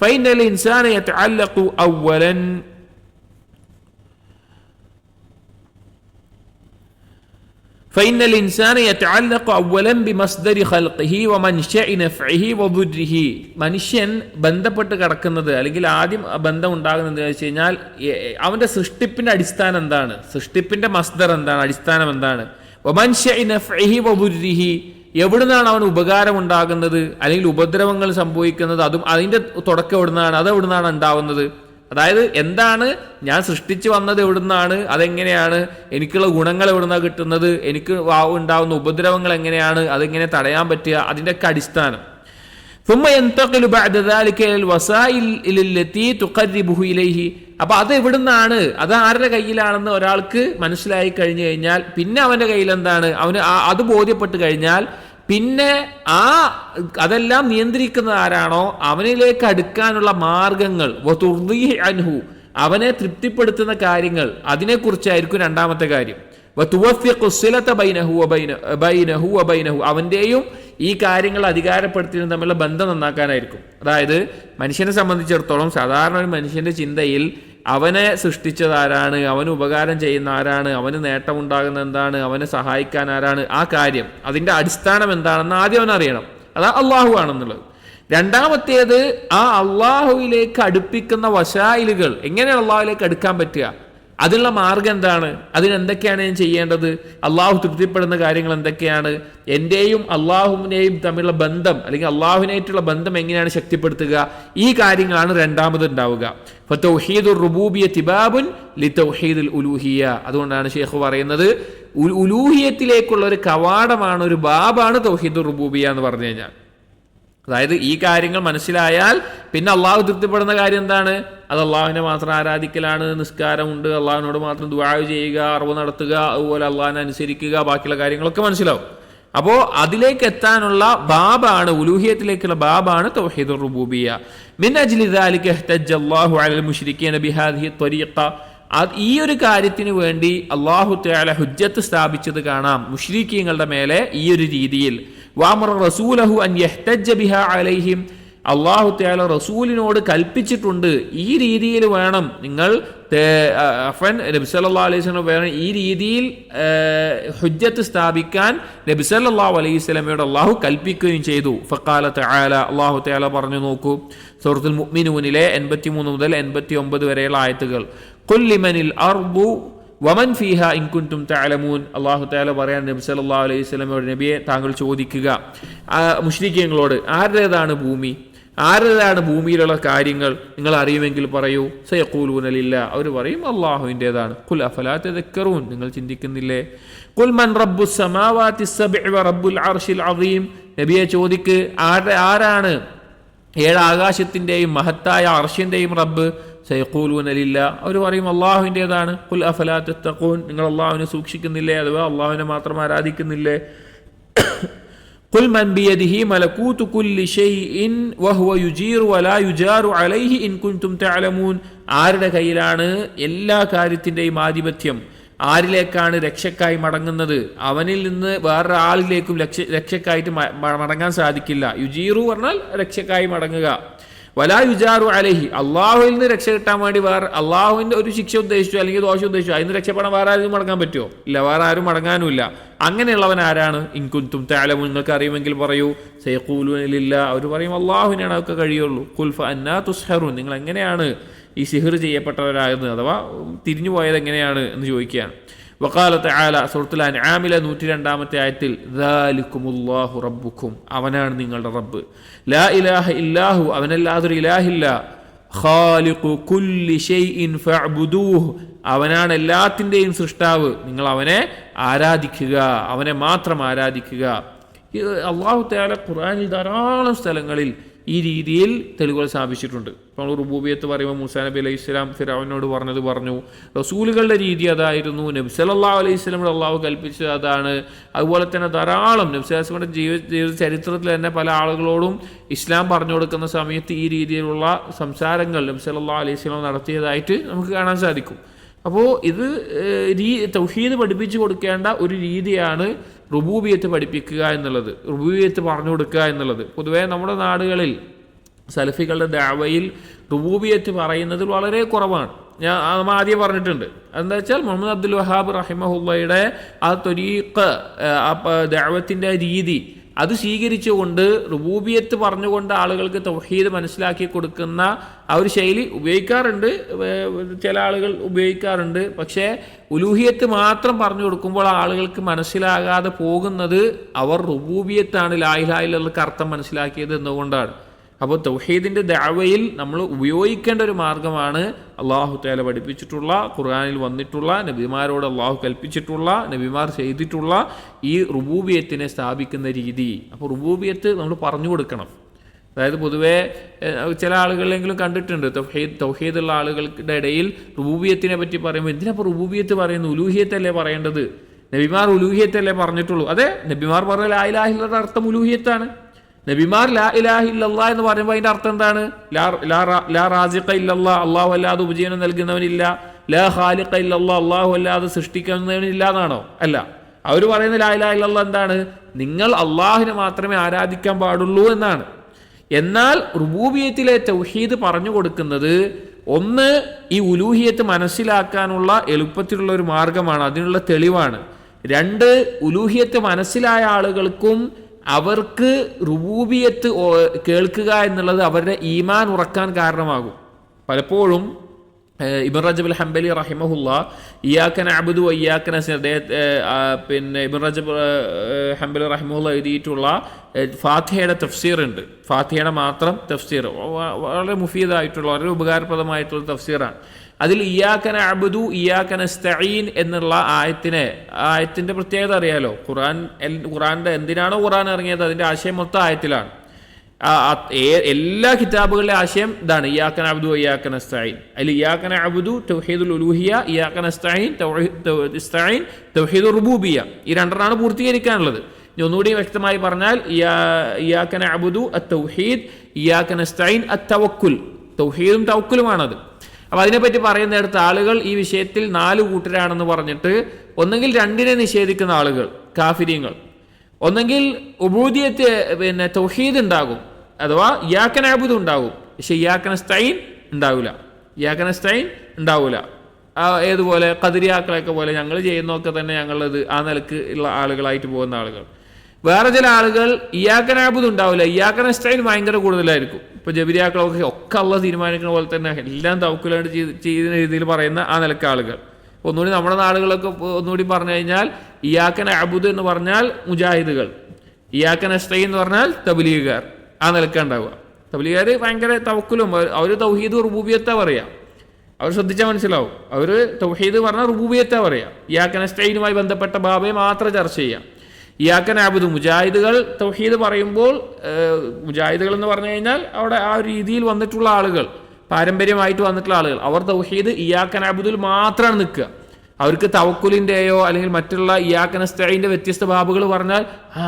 ഫഇന്നൽ ഇൻസാന യതഅല്ലഖു അവ്വലൻ فإن الإنسان يتعلق أولا بمصدر خلقه ومنشأ نفعه وضره. മനുഷ്യൻ ബന്ധപ്പെട്ട് കിടക്കുന്നത്, അല്ലെങ്കിൽ ആദ്യം ബന്ധം ഉണ്ടാകുന്നത് എന്ന് വെച്ച് കഴിഞ്ഞാൽ അവന്റെ സൃഷ്ടിപ്പിന്റെ അടിസ്ഥാനം എന്താണ്, സൃഷ്ടിപ്പിന്റെ മസ്ദർ എന്താണ്, അടിസ്ഥാനം എന്താണ്. വമൻശഅ നഫ്ഇഹി വദുർരിഹി, എവിടുന്നാണ് അവന് ഉപകാരം ഉണ്ടാകുന്നത് അല്ലെങ്കിൽ ഉപദ്രവങ്ങൾ സംഭവിക്കുന്നത്, അതും അതിന്റെ തുടക്കം എവിടുന്നാണ്, അത് എവിടുന്നാണ് ഉണ്ടാവുന്നത്. അതായത് എന്താണ് ഞാൻ സൃഷ്ടിച്ചു വന്നത് എവിടുന്നാണ്, അതെങ്ങനെയാണ്, എനിക്കുള്ള ഗുണങ്ങൾ എവിടുന്നാണ് കിട്ടുന്നത്, എനിക്ക് ഉണ്ടാവുന്ന ഉപദ്രവങ്ങൾ എങ്ങനെയാണ്, അതെങ്ങനെ തടയാൻ പറ്റുക, അതിൻ്റെയൊക്കെ അടിസ്ഥാനം. അപ്പൊ അത് എവിടുന്നാണ്, അത് ആരുടെ കയ്യിലാണെന്ന് ഒരാൾക്ക് മനസ്സിലായി കഴിഞ്ഞു കഴിഞ്ഞാൽ പിന്നെ അവന്റെ കയ്യിൽ എന്താണ്, അവന് അത് ബോധ്യപ്പെട്ട് കഴിഞ്ഞാൽ പിന്നെ അതെല്ലാം നിയന്ത്രിക്കുന്ന ആരാണോ അവനിലേക്ക് അടുക്കാനുള്ള മാർഗങ്ങൾ, അവനെ തൃപ്തിപ്പെടുത്തുന്ന കാര്യങ്ങൾ, അതിനെക്കുറിച്ചായിരിക്കും രണ്ടാമത്തെ കാര്യം. അവന്റെയും ഈ കാര്യങ്ങൾ അധികാരപ്പെടുത്തിയതും തമ്മിലുള്ള ബന്ധം നന്നാക്കാനായിരിക്കും. അതായത് മനുഷ്യനെ സംബന്ധിച്ചിടത്തോളം സാധാരണ ഒരു മനുഷ്യന്റെ ചിന്തയിൽ അവനെ സൃഷ്ടിച്ചത് ആരാണ്, അവന് ഉപകാരം ചെയ്യുന്ന ആരാണ്, അവന് നേട്ടമുണ്ടാകുന്ന എന്താണ്, അവനെ സഹായിക്കാൻ ആരാണ്, ആ കാര്യം അതിന്റെ അടിസ്ഥാനം എന്താണെന്ന് ആദ്യം അവൻ അറിയണം. അതാ അള്ളാഹു ആണെന്നുള്ളത്. രണ്ടാമത്തേത് ആ അള്ളാഹുവിലേക്ക് അടുപ്പിക്കുന്ന വശായിലുകൾ, എങ്ങനെയാണ് അള്ളാഹുവിലേക്ക് അടുക്കാൻ പറ്റുക, അതിനുള്ള മാർഗം എന്താണ്, അതിനെന്തൊക്കെയാണ് ഞാൻ ചെയ്യേണ്ടത്, അള്ളാഹു തൃപ്തിപ്പെടുന്ന കാര്യങ്ങൾ എന്തൊക്കെയാണ്, എന്റെയും അള്ളാഹുവിനെയും തമ്മിലുള്ള ബന്ധം അല്ലെങ്കിൽ അള്ളാഹുവിനായിട്ടുള്ള ബന്ധം എങ്ങനെയാണ് ശക്തിപ്പെടുത്തുക, ഈ കാര്യങ്ങളാണ് രണ്ടാമത് ഉണ്ടാവുക. അതുകൊണ്ടാണ് ഷെയ്ഖ് പറയുന്നത് ഉലൂഹിയത്തിലേക്കുള്ള ഒരു കവാടമാണ്, ഒരു ബാബാണ് തൗഹീദുർ റുബൂബിയ്യ എന്ന് പറഞ്ഞു കഴിഞ്ഞാൽ. അതായത് ഈ കാര്യങ്ങൾ മനസ്സിലായാൽ പിന്നെ അള്ളാഹു തൃപ്തിപ്പെടുന്ന കാര്യം എന്താണ്, അത് അള്ളാഹുവിനെ മാത്രം ആരാധിക്കലാണ്, നിസ്കാരമുണ്ട്, അള്ളാഹുവിനോട് മാത്രം ദുആ ചെയ്യുക, അറിവ് നടത്തുക, അതുപോലെ അള്ളാഹിനെ അനുസരിക്കുക, ബാക്കിയുള്ള കാര്യങ്ങളൊക്കെ മനസ്സിലാവും. അപ്പോൾ അതിലേക്ക് എത്താനുള്ള ബാബാണ്, ഉലൂഹിയത്തിലേക്കുള്ള ബാബാണ് തൗഹീദുർ റുബൂബിയ്യ. മിൻ അജ്ലി ദാലിക ഇഹ്തജ്ജ അല്ലാഹു അലൽ മുശ്രിക്കീന ബിഹാദിഹി ത്വരീഖ. ഈ ഒരു കാര്യത്തിന് വേണ്ടി അല്ലാഹു തആല ഹുജ്ജത്ത് സ്ഥാപിച്ചത് കാണാം മുശ്രിക്കീങ്ങളുടെ മേലെ ഈ ഒരു രീതിയിൽ. വഅമറ റസൂലഹു അൻ യഹ്തജ്ജ ബിഹാ അലൈഹിം. അല്ലാഹു തആല റസൂലിനോട് കൽപ്പിച്ചിട്ടുണ്ട് ഈ രീതിയിൽ വേണം നിങ്ങൾ നബി സല്ലല്ലാഹു അലൈഹി വസല്ലം വേണം ഈ രീതിയിൽ ഹുജ്ജത്ത് സ്ഥാപിക്കാൻ നബി സല്ലല്ലാഹു അലൈഹി വസല്ലമയോട് അല്ലാഹു കൽപ്പിക്കുകയും ചെയ്തു. ഫഖാല തആല, അല്ലാഹു തആല പറഞ്ഞു നോക്കൂ സൂറത്തുൽ മുഅ്മിനൂനിലെ 83 മുതൽ 89 വരെയുള്ള ആയത്തുകൾ. ഖുൽ ലിമനിൽ അർദു വമൻ ഫീഹ ഇൻ കുൻതും തഅലമൂൻ. അല്ലാഹു തആല പറയാൻ നബി സല്ലല്ലാഹു അലൈഹി വസല്ലമയോട്, നബിയെ താങ്കൾ ചോദിക്കുക മുശ്രിക്കീങ്ങളോട്, ആരുടേതാണ് ഭൂമി, ആരുടേതാണ് ഭൂമിയിലുള്ള കാര്യങ്ങൾ നിങ്ങൾ അറിയുമെങ്കിൽ പറയൂ. സയഖൂലൂന ലില്ലാഹ്, അവർ പറയും അല്ലാഹുവിൻ്റെതാണ്. ഖുൽ അഫലാ തദക്കറൂൻ, നിങ്ങൾ ചിന്തിക്കുന്നില്ലേ. ഖുൽ മൻ റബ്ബുസ് സമാവാതി സബ്ഇ വ റബ്ബുൽ അർശിൽ അദീം. നബിയെ ചോദിക്ക് ആരാണ് 7 ആകാശത്തിന്റെയും മഹത്തായ അർശിന്റെയും റബ്ബ്. സയഖൂലൂന ലില്ലാഹ്, അവർ പറയും അല്ലാഹുവിൻ്റെതാണ്. ഖുൽ അഫലാ തത്തഖൂൻ, നിങ്ങൾ അല്ലാഹുവിനെ സൂക്ഷിക്കുന്നില്ലേ, അഥവാ അല്ലാഹുവിനെ മാത്രം ആരാധിക്കുന്നില്ലേ. ഖുൽ മൻ ബിയദിഹി മലകൂതു കുല്ലി ഷൈഇൻ വഹുവ യുജീറു വലാ യുജാറു അലൈഹി ഇൻ കുൻതും തഅലമൂൻ. ആരുടെ കയ്യിലാണ് എല്ലാ കാര്യത്തിന്റെയും ആധിപത്യം, ആരിലേക്കാണ് രക്ഷക്കായി മടങ്ങുന്നത്, അവനിൽ നിന്ന് വേറെ ആളിലേക്കും രക്ഷക്കായിട്ട് മടങ്ങാൻ സാധിക്കില്ല. യുജീറു പറഞ്ഞാൽ രക്ഷക്കായി മടങ്ങുക, വലാ യുജാറു അലൈഹി, അള്ളാഹുവിൽ നിന്ന് രക്ഷ കിട്ടാൻ വേണ്ടി വേറെ അള്ളാഹുവിന്റെ ഒരു ശിക്ഷ ഉദ്ദേശിച്ചു അല്ലെങ്കിൽ ദോഷം ഉദ്ദേശിച്ചു അതിന് രക്ഷപ്പെടാൻ വേറെ ആരും മടങ്ങാൻ പറ്റുമോ? ഇല്ല, വേറെ ആരും മടങ്ങാനുമില്ല. അങ്ങനെയുള്ളവൻ ആരാണ്? ഇൻ കുൻതും തഅലമൂൻ, നിങ്ങൾക്ക് അറിയുമെങ്കിൽ പറയൂ. സയഖൂലൂന ലില്ലാഹ്, അവർ പറയും അള്ളാഹുവിനാണ് അതൊക്കെ കഴിയുള്ളൂ. ഖുൽ ഫഅന്നാ തുസ്ഹറൂൻ, നിങ്ങൾ എങ്ങനെയാണ് ഈ സിഹർ ചെയ്യപ്പെട്ടവരാകുന്നത്, അഥവാ തിരിഞ്ഞു പോയത് എങ്ങനെയാണ് എന്ന് ചോദിക്കുകയാണ്. വഖാല തആല സൂറത്തുൽ അൻആമിലെ 102-ാമത്തെ ആയത്തിൽ, ദാലികുമുല്ലാഹു റബ്ബുക്കും, അവനാണ് നിങ്ങളുടെ റബ്ബ്. ലാ ഇലാഹ ഇല്ലാഹു, അവനല്ലാതൊരു ഇലാഹില്ല. ഖാലിഖു കുല്ലി ഷൈഇൻ ഫഅ്ബുദൂഹ്, അവനാണ് എല്ലാത്തിൻ്റെയും സൃഷ്ടാവ്, നിങ്ങൾ അവനെ ആരാധിക്കുക, അവനെ മാത്രം ആരാധിക്കുക. അല്ലാഹു തആല ഖുർആനിൽ ധാരാളം സ്ഥലങ്ങളിൽ ഈ രീതിയിൽ തെളിവുകൾ സ്ഥാപിച്ചിട്ടുണ്ട്. ഇപ്പോൾ റുബൂബിയത്ത് പറയുമ്പോൾ മൂസാ നബി അലൈഹി സ്വലാം ഫിറഔനോട് പറഞ്ഞു. റസൂലുകളുടെ രീതി അതായിരുന്നു. നബി സല്ലല്ലാഹു അലൈഹി വസല്ലമയോട് അള്ളാഹു കൽപ്പിച്ചത് അതാണ്. അതുപോലെ തന്നെ ധാരാളം നബി സല്ലല്ലാഹു അലൈഹി വസല്ലമയുടെ ജീവിത ചരിത്രത്തിൽ തന്നെ പല ആളുകളോടും ഇസ്ലാം പറഞ്ഞു കൊടുക്കുന്ന സമയത്ത് ഈ രീതിയിലുള്ള സംസാരങ്ങൾ നബി സല്ലല്ലാഹു അലൈഹി വസല്ലം നടത്തിയതായിട്ട് നമുക്ക് കാണാൻ സാധിക്കും. അപ്പോൾ ഇത് തൗഹീദ് പഠിപ്പിച്ചു കൊടുക്കേണ്ട ഒരു രീതിയാണ് റുബൂബിയത്ത് പഠിപ്പിക്കുക എന്നുള്ളത്, റുബൂബിയത്ത് പറഞ്ഞു കൊടുക്കുക എന്നുള്ളത്. പൊതുവേ നമ്മുടെ നാടുകളിൽ സലഫികളുടെ ദഅവയിൽ റുബൂബിയത്ത് പറയുന്നത് വളരെ കുറവാണ്. ഞാൻ ആദ്യം പറഞ്ഞിട്ടുണ്ട്. അതെന്താ വെച്ചാൽ മുഹമ്മദ് അബ്ദുൽ വഹാബ് റഹിമഹുള്ളയുടെ ആ ത്വരീഖ്, ദഅവത്തിൻ്റെ രീതി അത് സ്വീകരിച്ചുകൊണ്ട് റുബൂബിയത്ത് പറഞ്ഞുകൊണ്ട് ആളുകൾക്ക് തൗഹീദ് മനസ്സിലാക്കി കൊടുക്കുന്ന ആ ഒരു ശൈലി ഉപയോഗിക്കാറുണ്ട്, ചില ആളുകൾ ഉപയോഗിക്കാറുണ്ട്. പക്ഷേ ഉലൂഹിയത്ത് മാത്രം പറഞ്ഞു കൊടുക്കുമ്പോൾ ആളുകൾക്ക് മനസ്സിലാകാതെ പോകുന്നത് അവർ റുബൂബിയത്താണ് ലാ ഇലാഹ ഇല്ലല്ലാഹ്ക്ക് അർത്ഥം മനസ്സിലാക്കിയത് എന്നുകൊണ്ടാണ്. അപ്പോൾ തൗഹീദിൻ്റെ ദഅവയിൽ നമ്മൾ ഉപയോഗിക്കേണ്ട ഒരു മാർഗമാണ് അള്ളാഹു തആല പഠിപ്പിച്ചിട്ടുള്ള, ഖുർആനിൽ വന്നിട്ടുള്ള, നബിമാരോട് അള്ളാഹു കൽപ്പിച്ചിട്ടുള്ള, നബിമാർ ചെയ്തിട്ടുള്ള ഈ റുബൂബിയത്തിനെ സ്ഥാപിക്കുന്ന രീതി. അപ്പോൾ റുബൂബിയത്ത് നമ്മൾ പറഞ്ഞു കൊടുക്കണം. അതായത് പൊതുവേ ചില ആളുകളെങ്കിലും കണ്ടിട്ടുണ്ട്, തൗഹീദുള്ള ആളുകളുടെ ഇടയിൽ റുബൂബിയത്തിനെ പറ്റി പറയുമ്പോൾ എന്തിനാപ്പോൾ റുബൂബിയത്ത് പറയുന്നു, ഉലൂഹിയത്തല്ലേ പറയേണ്ടത്, നബിമാർ ഉലൂഹിയത്തല്ലേ പറഞ്ഞിട്ടുള്ളൂ. അതെ, നബിമാർ പറഞ്ഞ ലാ ഇലാഹ ഇല്ലല്ലാഹ് അർത്ഥം ഉലൂഹിയത്താണ്. നബിമാർ ലാ ഇലാഹ ഇല്ലല്ലാഹ് എന്ന് പറയുമ്പോൾ അതിൻ്റെ അർത്ഥം എന്താണ്? ലാ റാസിഖ ഇല്ലല്ലാഹ്, അള്ളാഹു അല്ലാതെ ഉപജീവനം നൽകുന്നവനില്ല. ലാ ഖാലിഖ ഇല്ലല്ലാഹ്, അള്ളാഹു അല്ലാതെ സൃഷ്ടിക്കുന്നവനില്ല എന്നാണോ? അല്ല. അവർ പറയുന്ന ലാ ഇലാഹ ഇല്ലല്ലാഹ് എന്താണ്? നിങ്ങൾ അള്ളാഹിനെ മാത്രമേ ആരാധിക്കാൻ പാടുള്ളൂ എന്നാണ്. എന്നാൽ റുബൂബിയത്തിലെ തൗഹീദ് പറഞ്ഞു കൊടുക്കുന്നത് ഒന്ന് ഈ ഉലൂഹിയത്ത് മനസ്സിലാക്കാനുള്ള എളുപ്പത്തിലുള്ള ഒരു മാർഗമാണ്, അതിനുള്ള തെളിവാണ്. രണ്ട്, ഉലൂഹിയത്ത് മനസ്സിലായ ആളുകൾക്കും അവർക്ക് റുബൂബിയത്ത് കേൾക്കുക എന്നുള്ളത് അവരുടെ ഈമാൻ ഉറക്കാൻ കാരണമാകും. പലപ്പോഴും ഇബ്ൻ റജബ് അൽ ഹംബലി റഹിമഹുല്ലാ ഇയ്യാക നഅ്ബുദു വ ഇയ്യാക നസ്തഈൻ, പിന്നെ ഇബ്ൻ റജബ് ഹംബലി റഹിമഹുല്ലാ എഴുതിയിട്ടുള്ള ഫാത്തിഹയുടെ തഫ്സീർ ഉണ്ട്. ഫാത്തിഹയുടെ മാത്രം തഫ്സീർ വളരെ മുഫീദായിട്ടുള്ള, വളരെ ഉപകാരപ്രദമായിട്ടുള്ള തഫ്സീറാണ്. അതിൽ ഇയ്യാക നഅ്ബുദു ഇയ്യാക നസ്തഈൻ എന്നുള്ള ആയത്തിന്റെ പ്രത്യേകത അറിയാലോ. ഖുർആന്റെ എന്തിനാണോ ഖുർആൻ ഇറങ്ങിയത് അതിന്റെ ആശയം മൊത്തം ആയത്തിലാണ്. എല്ലാ കിതാബുകളിലെ ആശയം ഇതാണ്, ഇയ്യാക നഅ്ബുദു വ ഇയ്യാക നസ്തഈൻ. അതിൽ ഇയ്യാക നഅ്ബുദു തൗഹീദുൽ ഉലൂഹിയ, ഇയ്യാക നസ്തഈൻ തൗഹീദുർ റുബൂബിയ, ഈ രണ്ടെണ്ണമാണ് പൂർത്തീകരിക്കാനുള്ളത്. ഇനി ഒന്നുകൂടി വ്യക്തമായി പറഞ്ഞാൽ ഇയ്യാക നഅ്ബുദു അത്തൗഹീദ്, ഇയ്യാക നസ്തഈൻ അത്തവക്കുൽ, തൗഹീദും തവക്കുലുമാണത്. അപ്പോൾ അതിനെപ്പറ്റി പറയുന്നിടത്ത് ആളുകൾ ഈ വിഷയത്തിൽ 4 കൂട്ടരാണെന്ന് പറഞ്ഞിട്ട് ഒന്നെങ്കിൽ രണ്ടിനെ നിഷേധിക്കുന്ന ആളുകൾ കാഫിര്യങ്ങൾ, ഒന്നെങ്കിൽ ഉബൂദിയത്ത് പിന്നെ തൗഹീദ് ഉണ്ടാകും, അഥവാ ഇയ്യാക നഅ്ബുദു ഉണ്ടാകും, പക്ഷെ ഇയ്യാക നസ്തഈൻ ഉണ്ടാവില്ല. ഇയ്യാക നസ്തഈൻ ഉണ്ടാവില്ല. ഏതുപോലെ ഖദരിയാക്കളൊക്കെ പോലെ ഞങ്ങൾ ചെയ്യുന്നതൊക്കെ തന്നെ ഞങ്ങളത് ആ നിലക്ക് ഉള്ള ആളുകളായിട്ട് പോകുന്ന ആളുകൾ. വേറെ ചില ആളുകൾ ഇയ്യാക നഅ്ബുദു ഉണ്ടാവില്ല, ഇയ്യാക നസ്തഈൻ ഭയങ്കര കൂടുതലായിരിക്കും. ഇപ്പോൾ ജബരിയാക്കളൊക്കെ ഒക്കെ അള്ളാഹ് തീരുമാനിക്കുന്ന പോലെ തന്നെ എല്ലാം തവക്കുലായിട്ട് ചെയ്യുന്ന രീതിയിൽ പറയുന്ന ആ നിലക്ക് ആളുകൾ. ഒന്നുകൂടി നമ്മുടെ നാടുകളൊക്കെ ഒന്നുകൂടി പറഞ്ഞു കഴിഞ്ഞാൽ ഇയ്യാക നഅ്ബുദു എന്ന് പറഞ്ഞാൽ മുജാഹിദുകൾ, ഇയ്യാക നസ്തഈൻ എന്ന് പറഞ്ഞാൽ തബ്ലീഗുകാർ, ആ നിലക്ക് ഉണ്ടാവുക. തബ്ലീഗുകാർ ഭയങ്കര തവക്കുലും, അവർ തൗഹീദ് റുബൂബിയത്താ പറയാം. അവർ ശ്രദ്ധിച്ചാൽ മനസ്സിലാവും. അവർ തൗഹീദ് പറഞ്ഞാൽ റുബൂബിയത്താ പറയാം. ഇയ്യാക നസ്തഈനുമായി ബന്ധപ്പെട്ട ബാബയെ മാത്രം ചർച്ച ചെയ്യാം. ഇയ്യാക നഅ്ബുദു മുജാഹിദുകൾ തൗഹീദ് പറയുമ്പോൾ, മുജാഹിദുകൾ എന്ന് പറഞ്ഞു കഴിഞ്ഞാൽ അവിടെ ആ രീതിയിൽ വന്നിട്ടുള്ള ആളുകൾ, പാരമ്പര്യമായിട്ട് വന്നിട്ടുള്ള ആളുകൾ, അവർ തൗഹീദ് ഇയ്യാക നഅ്ബുദുൽ മാത്രമാണ് നിൽക്കുക. അവർക്ക് തവക്കുലിൻ്റെയോ അല്ലെങ്കിൽ മറ്റുള്ള ഇയ്യാക നസ്തഈൻ്റെ വ്യത്യസ്ത ബാബുകൾ പറഞ്ഞാൽ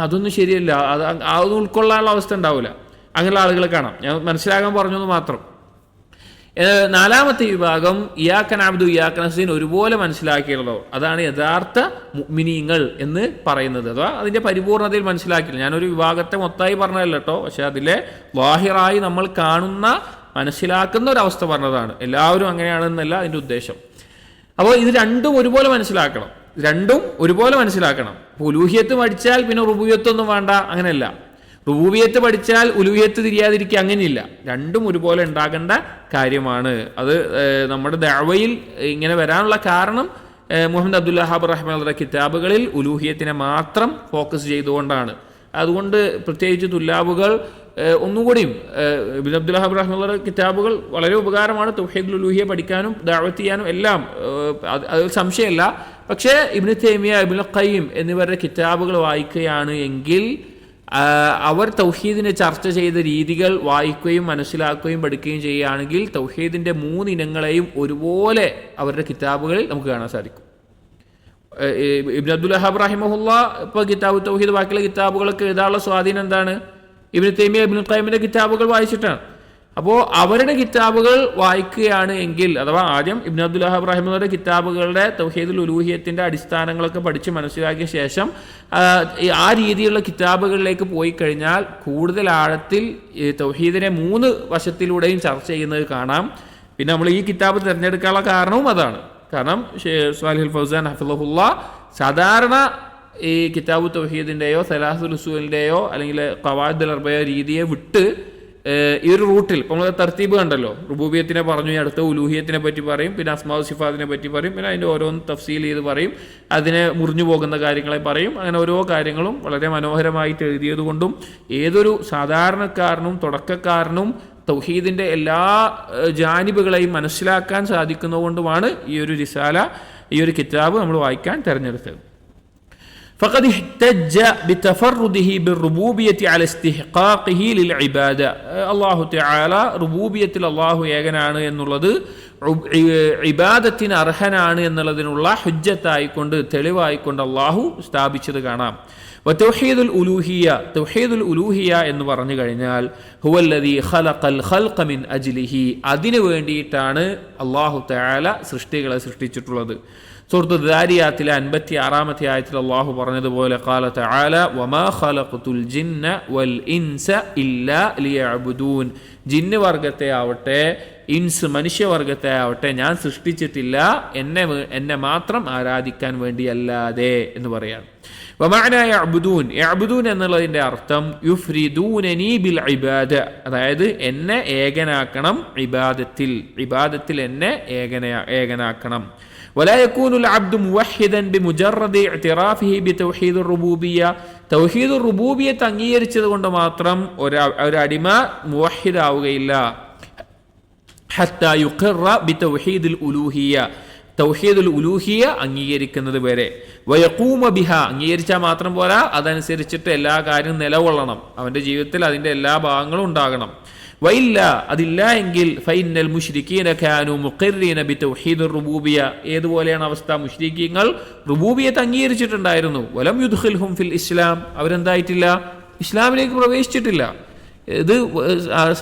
അതൊന്നും ശരിയല്ല, അതൊന്നും ഉൾക്കൊള്ളാനുള്ള അവസ്ഥ ഉണ്ടാവില്ല. അങ്ങനെയുള്ള ആളുകളെ കാണാം. ഞാൻ മനസ്സിലാകാൻ പറഞ്ഞെന്ന് മാത്രം. നാലാമത്തെ വിഭാഗം ഇയ്യാക നഅ്ബുദു ഇയ്യാക നസ്തഈൻ ഒരുപോലെ മനസ്സിലാക്കിയുള്ളവർ, അതാണ് യഥാർത്ഥ മുഅ്മിനീങ്ങൾ എന്ന് പറയുന്നത്. അഥവാ അതിൻ്റെ പരിപൂർണതയിൽ മനസ്സിലാക്കിയില്ല. ഞാനൊരു വിഭാഗത്തെ മൊത്തമായി പറഞ്ഞതല്ല കേട്ടോ, പക്ഷെ അതിലെ വാഹിറായി നമ്മൾ കാണുന്ന മനസ്സിലാക്കുന്ന ഒരവസ്ഥ പറഞ്ഞതാണ്. എല്ലാവരും അങ്ങനെയാണെന്നല്ല അതിൻ്റെ ഉദ്ദേശം. അപ്പോൾ ഇത് രണ്ടും ഒരുപോലെ മനസ്സിലാക്കണം, രണ്ടും ഒരുപോലെ മനസ്സിലാക്കണം. ഉലൂഹിയത്ത് പഠിച്ചാൽ പിന്നെ റുബൂബിയത്തൊന്നും വേണ്ട, അങ്ങനെയല്ല. റുബൂബിയത്ത് പഠിച്ചാൽ ഉലൂഹിയത്ത് തിരിയാതിരിക്കുക, അങ്ങനെയില്ല. രണ്ടും ഒരുപോലെ ഉണ്ടാകേണ്ട കാര്യമാണ്. അത് നമ്മുടെ ദഅവയിൽ ഇങ്ങനെ വരാനുള്ള കാരണം മുഹമ്മദ് അബ്ദുൽ വഹാബ് റഹിമഹുള്ളയുടെ കിതാബുകളിൽ ഉലൂഹിയത്തിനെ മാത്രം ഫോക്കസ് ചെയ്തുകൊണ്ടാണ്. അതുകൊണ്ട് പ്രത്യേകിച്ച് തുല്ലാബുകൾ ഒന്നുകൂടിയും ഇബ്നു അബ്ദുൽ വഹാബ് റഹിമഹുള്ളയുടെ കിതാബുകൾ വളരെ ഉപകാരമാണ് തൗഹീദുൽ ഉലൂഹിയ പഠിക്കാനും ദഅവത്ത് ചെയ്യാനും എല്ലാം, അതിൽ സംശയമില്ല. പക്ഷേ ഇബ്നു തൈമിയ, ഇബ്നുൽ ഖയ്യിം എന്നിവരുടെ കിതാബുകൾ വായിക്കുകയാണ് എങ്കിൽ അവർ തൗഹീദിനെ ചർച്ച ചെയ്ത രീതികൾ വായിക്കുകയും മനസ്സിലാക്കുകയും പഠിക്കുകയും ചെയ്യുകയാണെങ്കിൽ തൗഹീദിൻ്റെ 3 ഇനങ്ങളെയും ഒരുപോലെ അവരുടെ കിതാബുകളിൽ നമുക്ക് കാണാൻ സാധിക്കും. ഇബ്നു അബ്ദുൽ വഹാബ് റഹിമഹുല്ലാ ഇപ്പോൾ കിതാബ് തൗഹീദ് ബാക്കിയുള്ള കിതാബുകളൊക്കെ എഴുതാനുള്ള സ്വാധീനം എന്താണ്? ഇബ്നു തൈമിയ, ഇബ്നുൽ ഖയ്യിമിൻ്റെ കിതാബുകൾ വായിച്ചിട്ടാണ്. അപ്പോൾ അവരുടെ കിതാബുകൾ വായിക്കുകയാണ് എങ്കിൽ, അഥവാ ആദ്യം ഇബ്നു അബ്ദുൽ വഹാബ് റഹിമഹുള്ളയുടെ കിതാബുകളുടെ തൗഹീദുൽ ഉലൂഹിയത്തിൻ്റെ അടിസ്ഥാനങ്ങളൊക്കെ പഠിച്ച് മനസ്സിലാക്കിയ ശേഷം ആ രീതിയിലുള്ള കിതാബുകളിലേക്ക് പോയി കഴിഞ്ഞാൽ കൂടുതൽ ആഴത്തിൽ തൗഹീദിനെ 3 വശത്തിലൂടെയും ചർച്ച ചെയ്യുന്നത് കാണാം. പിന്നെ നമ്മൾ ഈ കിതാബ് തിരഞ്ഞെടുക്കാനുള്ള കാരണവും അതാണ്. കാരണം സ്വാലിഹുൽ ഫൗസാൻ ഹഫിളഹുല്ലാ സാധാരണ ഈ കിതാബു തൗഹീദിൻ്റെയോ സലാസുൽ ഉസൂലിൻ്റെയോ അല്ലെങ്കിൽ ഖവായിദുൽ അർബഅ രീതിയെ വിട്ട് ഈ ഒരു റൂട്ടിൽ ഇപ്പോൾ നമ്മൾ തർത്തീബ് കണ്ടല്ലോ, റുബൂബിയത്തിനെ പറഞ്ഞു, അടുത്ത ഉലൂഹിയത്തിനെ പറ്റി പറയും, പിന്നെ അസ്മാഉ സിഫാത്തിനെ പറ്റി പറയും, പിന്നെ അതിൻ്റെ ഓരോന്ന് തഫ്സീൽ ചെയ്ത് പറയും, അതിനെ മുറിഞ്ഞു പോകുന്ന കാര്യങ്ങളെ പറയും. അങ്ങനെ ഓരോ കാര്യങ്ങളും വളരെ മനോഹരമായിട്ട് എഴുതിയത് കൊണ്ടും ഏതൊരു സാധാരണക്കാരനും തുടക്കക്കാരനും തൗഹീദിൻ്റെ എല്ലാ ജാനിബുകളെയും മനസ്സിലാക്കാൻ സാധിക്കുന്നതുകൊണ്ടുമാണ് ഈ ഒരു റിസാല, ഈ ഒരു കിതാബ് നമ്മൾ വായിക്കാൻ തിരഞ്ഞെടുത്തത്. فقد احتج بتفرده بالربوبية على استحقاقه للعبادة. അല്ലാഹു തആല റുബൂബിയത്തിൽ അല്ലാഹു ഏകനാണ് എന്നുള്ളത് ഇബാദത്തിന് അർഹനാണ് എന്നുള്ളതിനുള്ള ഹുജ്ജത്തായിക്കൊണ്ട്, തെളിവായിക്കൊണ്ട് അല്ലാഹു സ്ഥാപിച്ചത് കാണാം. വതൗഹീദുൽ ഉലൂഹിയ, തൗഹീദുൽ ഉലൂഹിയ എന്ന് പറഞ്ഞു കഴിഞ്ഞാൽ ഹുവല്ലദീ ഖലഖൽ ഖൽഖ മിൻ അജ്ലിഹി, അതിനു വേണ്ടിയിട്ടാണ് അല്ലാഹു തആല സൃഷ്ടികളെ സൃഷ്ടിച്ചിട്ടുള്ളത്. സൂറത്ത് ദാരിയാത്തിലെ 56-ാമത്തെ ആയത്തിൽ അല്ലാഹു പറഞ്ഞതുപോലെ ഖാല തആല വമാ ഖലഖതുൽ ജിന്ന വൽ ഇൻസ ഇല്ലാ ലിയഅ്ബുദൂൻ, ജിന്ന് വർഗത്തെ ആവട്ടെ ഇൻസ് മനുഷ്യവർഗത്തെ ആവട്ടെ ഞാൻ സൃഷ്ടിച്ചിട്ടില്ല എന്നെ മാത്രം ആരാധിക്കാൻ വേണ്ടിയല്ലാതെ എന്ന് പറയാം. വമഅന യഅ്ബുദൂൻ, യഅ്ബുദൂൻ എന്നുള്ളതിൻ്റെ അർത്ഥം യുഫ്രിദൂനനി ബിൽ ഇബാദ, അതായത് എന്നെ ഏകനാക്കണം ഇബാദത്തിൽ എന്നെ ഏകനാക്കണം. ولا يكون العبد موحدا بمجرد اعترافه بتوحيد الربوبيه, തൗഹീദ് റുബൂബിയത്ത് അംഗീകരിച്ചത് കൊണ്ട് മാത്രം ഒരു അടിമ മുവഹിദ് ആവുകയില്ല. ഹത്താ യുഖറ ബിതൗഹീദിൽ ഉലൂഹിയ, തൗഹീദുൽ ഉലൂഹിയ അംഗീകരിക്കുന്നത് വരെ. വയഖൂമ ബിഹ, അംഗീകരിച്ചാൽ മാത്രം പോരാ, അതനുസരിച്ചിട്ട് എല്ലാ കാര്യവും നിലകൊള്ളണം, അവൻ്റെ ജീവിതത്തിൽ അതിൻ്റെ എല്ലാ ഭാഗങ്ങളും ഉണ്ടാകണം. വയില്ല, അതില്ല എങ്കിൽ ഫൈനൽ മുശ്രിക്കീന കാനു മുഖിറീന ബിതൗഹീദിർ റുബൂബിയ, ഏതുപോലെയാണ് അവസ്ഥ? മുശ്രിക്കീങ്ങൾ റുബൂബിയത്ത് അംഗീകരിച്ചിട്ടുണ്ടായിരുന്നു. വലം യുദ്ഖിൽഹും ഫിൽ ഇസ്ലാം, അവരെന്തായിട്ടില്ല? ഇസ്ലാമിലേക്ക് പ്രവേശിച്ചിട്ടില്ല. ഇത്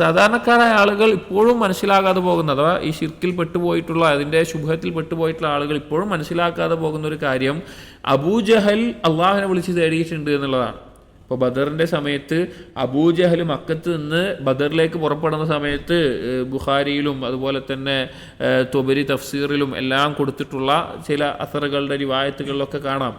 സാധാരണക്കാരായ ആളുകൾ ഇപ്പോഴും മനസ്സിലാകാതെ പോകുന്ന, അഥവാ ഈ ശിർക്കിൽ പെട്ടുപോയിട്ടുള്ള, അതിൻ്റെ ശുഭത്തിൽ പെട്ടുപോയിട്ടുള്ള ആളുകൾ ഇപ്പോഴും മനസ്സിലാക്കാതെ പോകുന്ന ഒരു കാര്യം, അബൂജഹൽ അള്ളാഹുവിനെ വിളിച്ച് തേടിയിട്ടുണ്ട് എന്നുള്ളതാണ്. ഇപ്പോൾ ബദറിൻ്റെ സമയത്ത് അബൂജഹൽ മക്കത്ത് നിന്ന് ബദറിലേക്ക് പുറപ്പെടുന്ന സമയത്ത് ബുഖാരിയിലും അതുപോലെ തന്നെ തൊബരി തഫ്സീറിലും എല്ലാം കൊടുത്തിട്ടുള്ള ചില അസറുകളുടെ റിവായത്തുകളിലൊക്കെ കാണാം.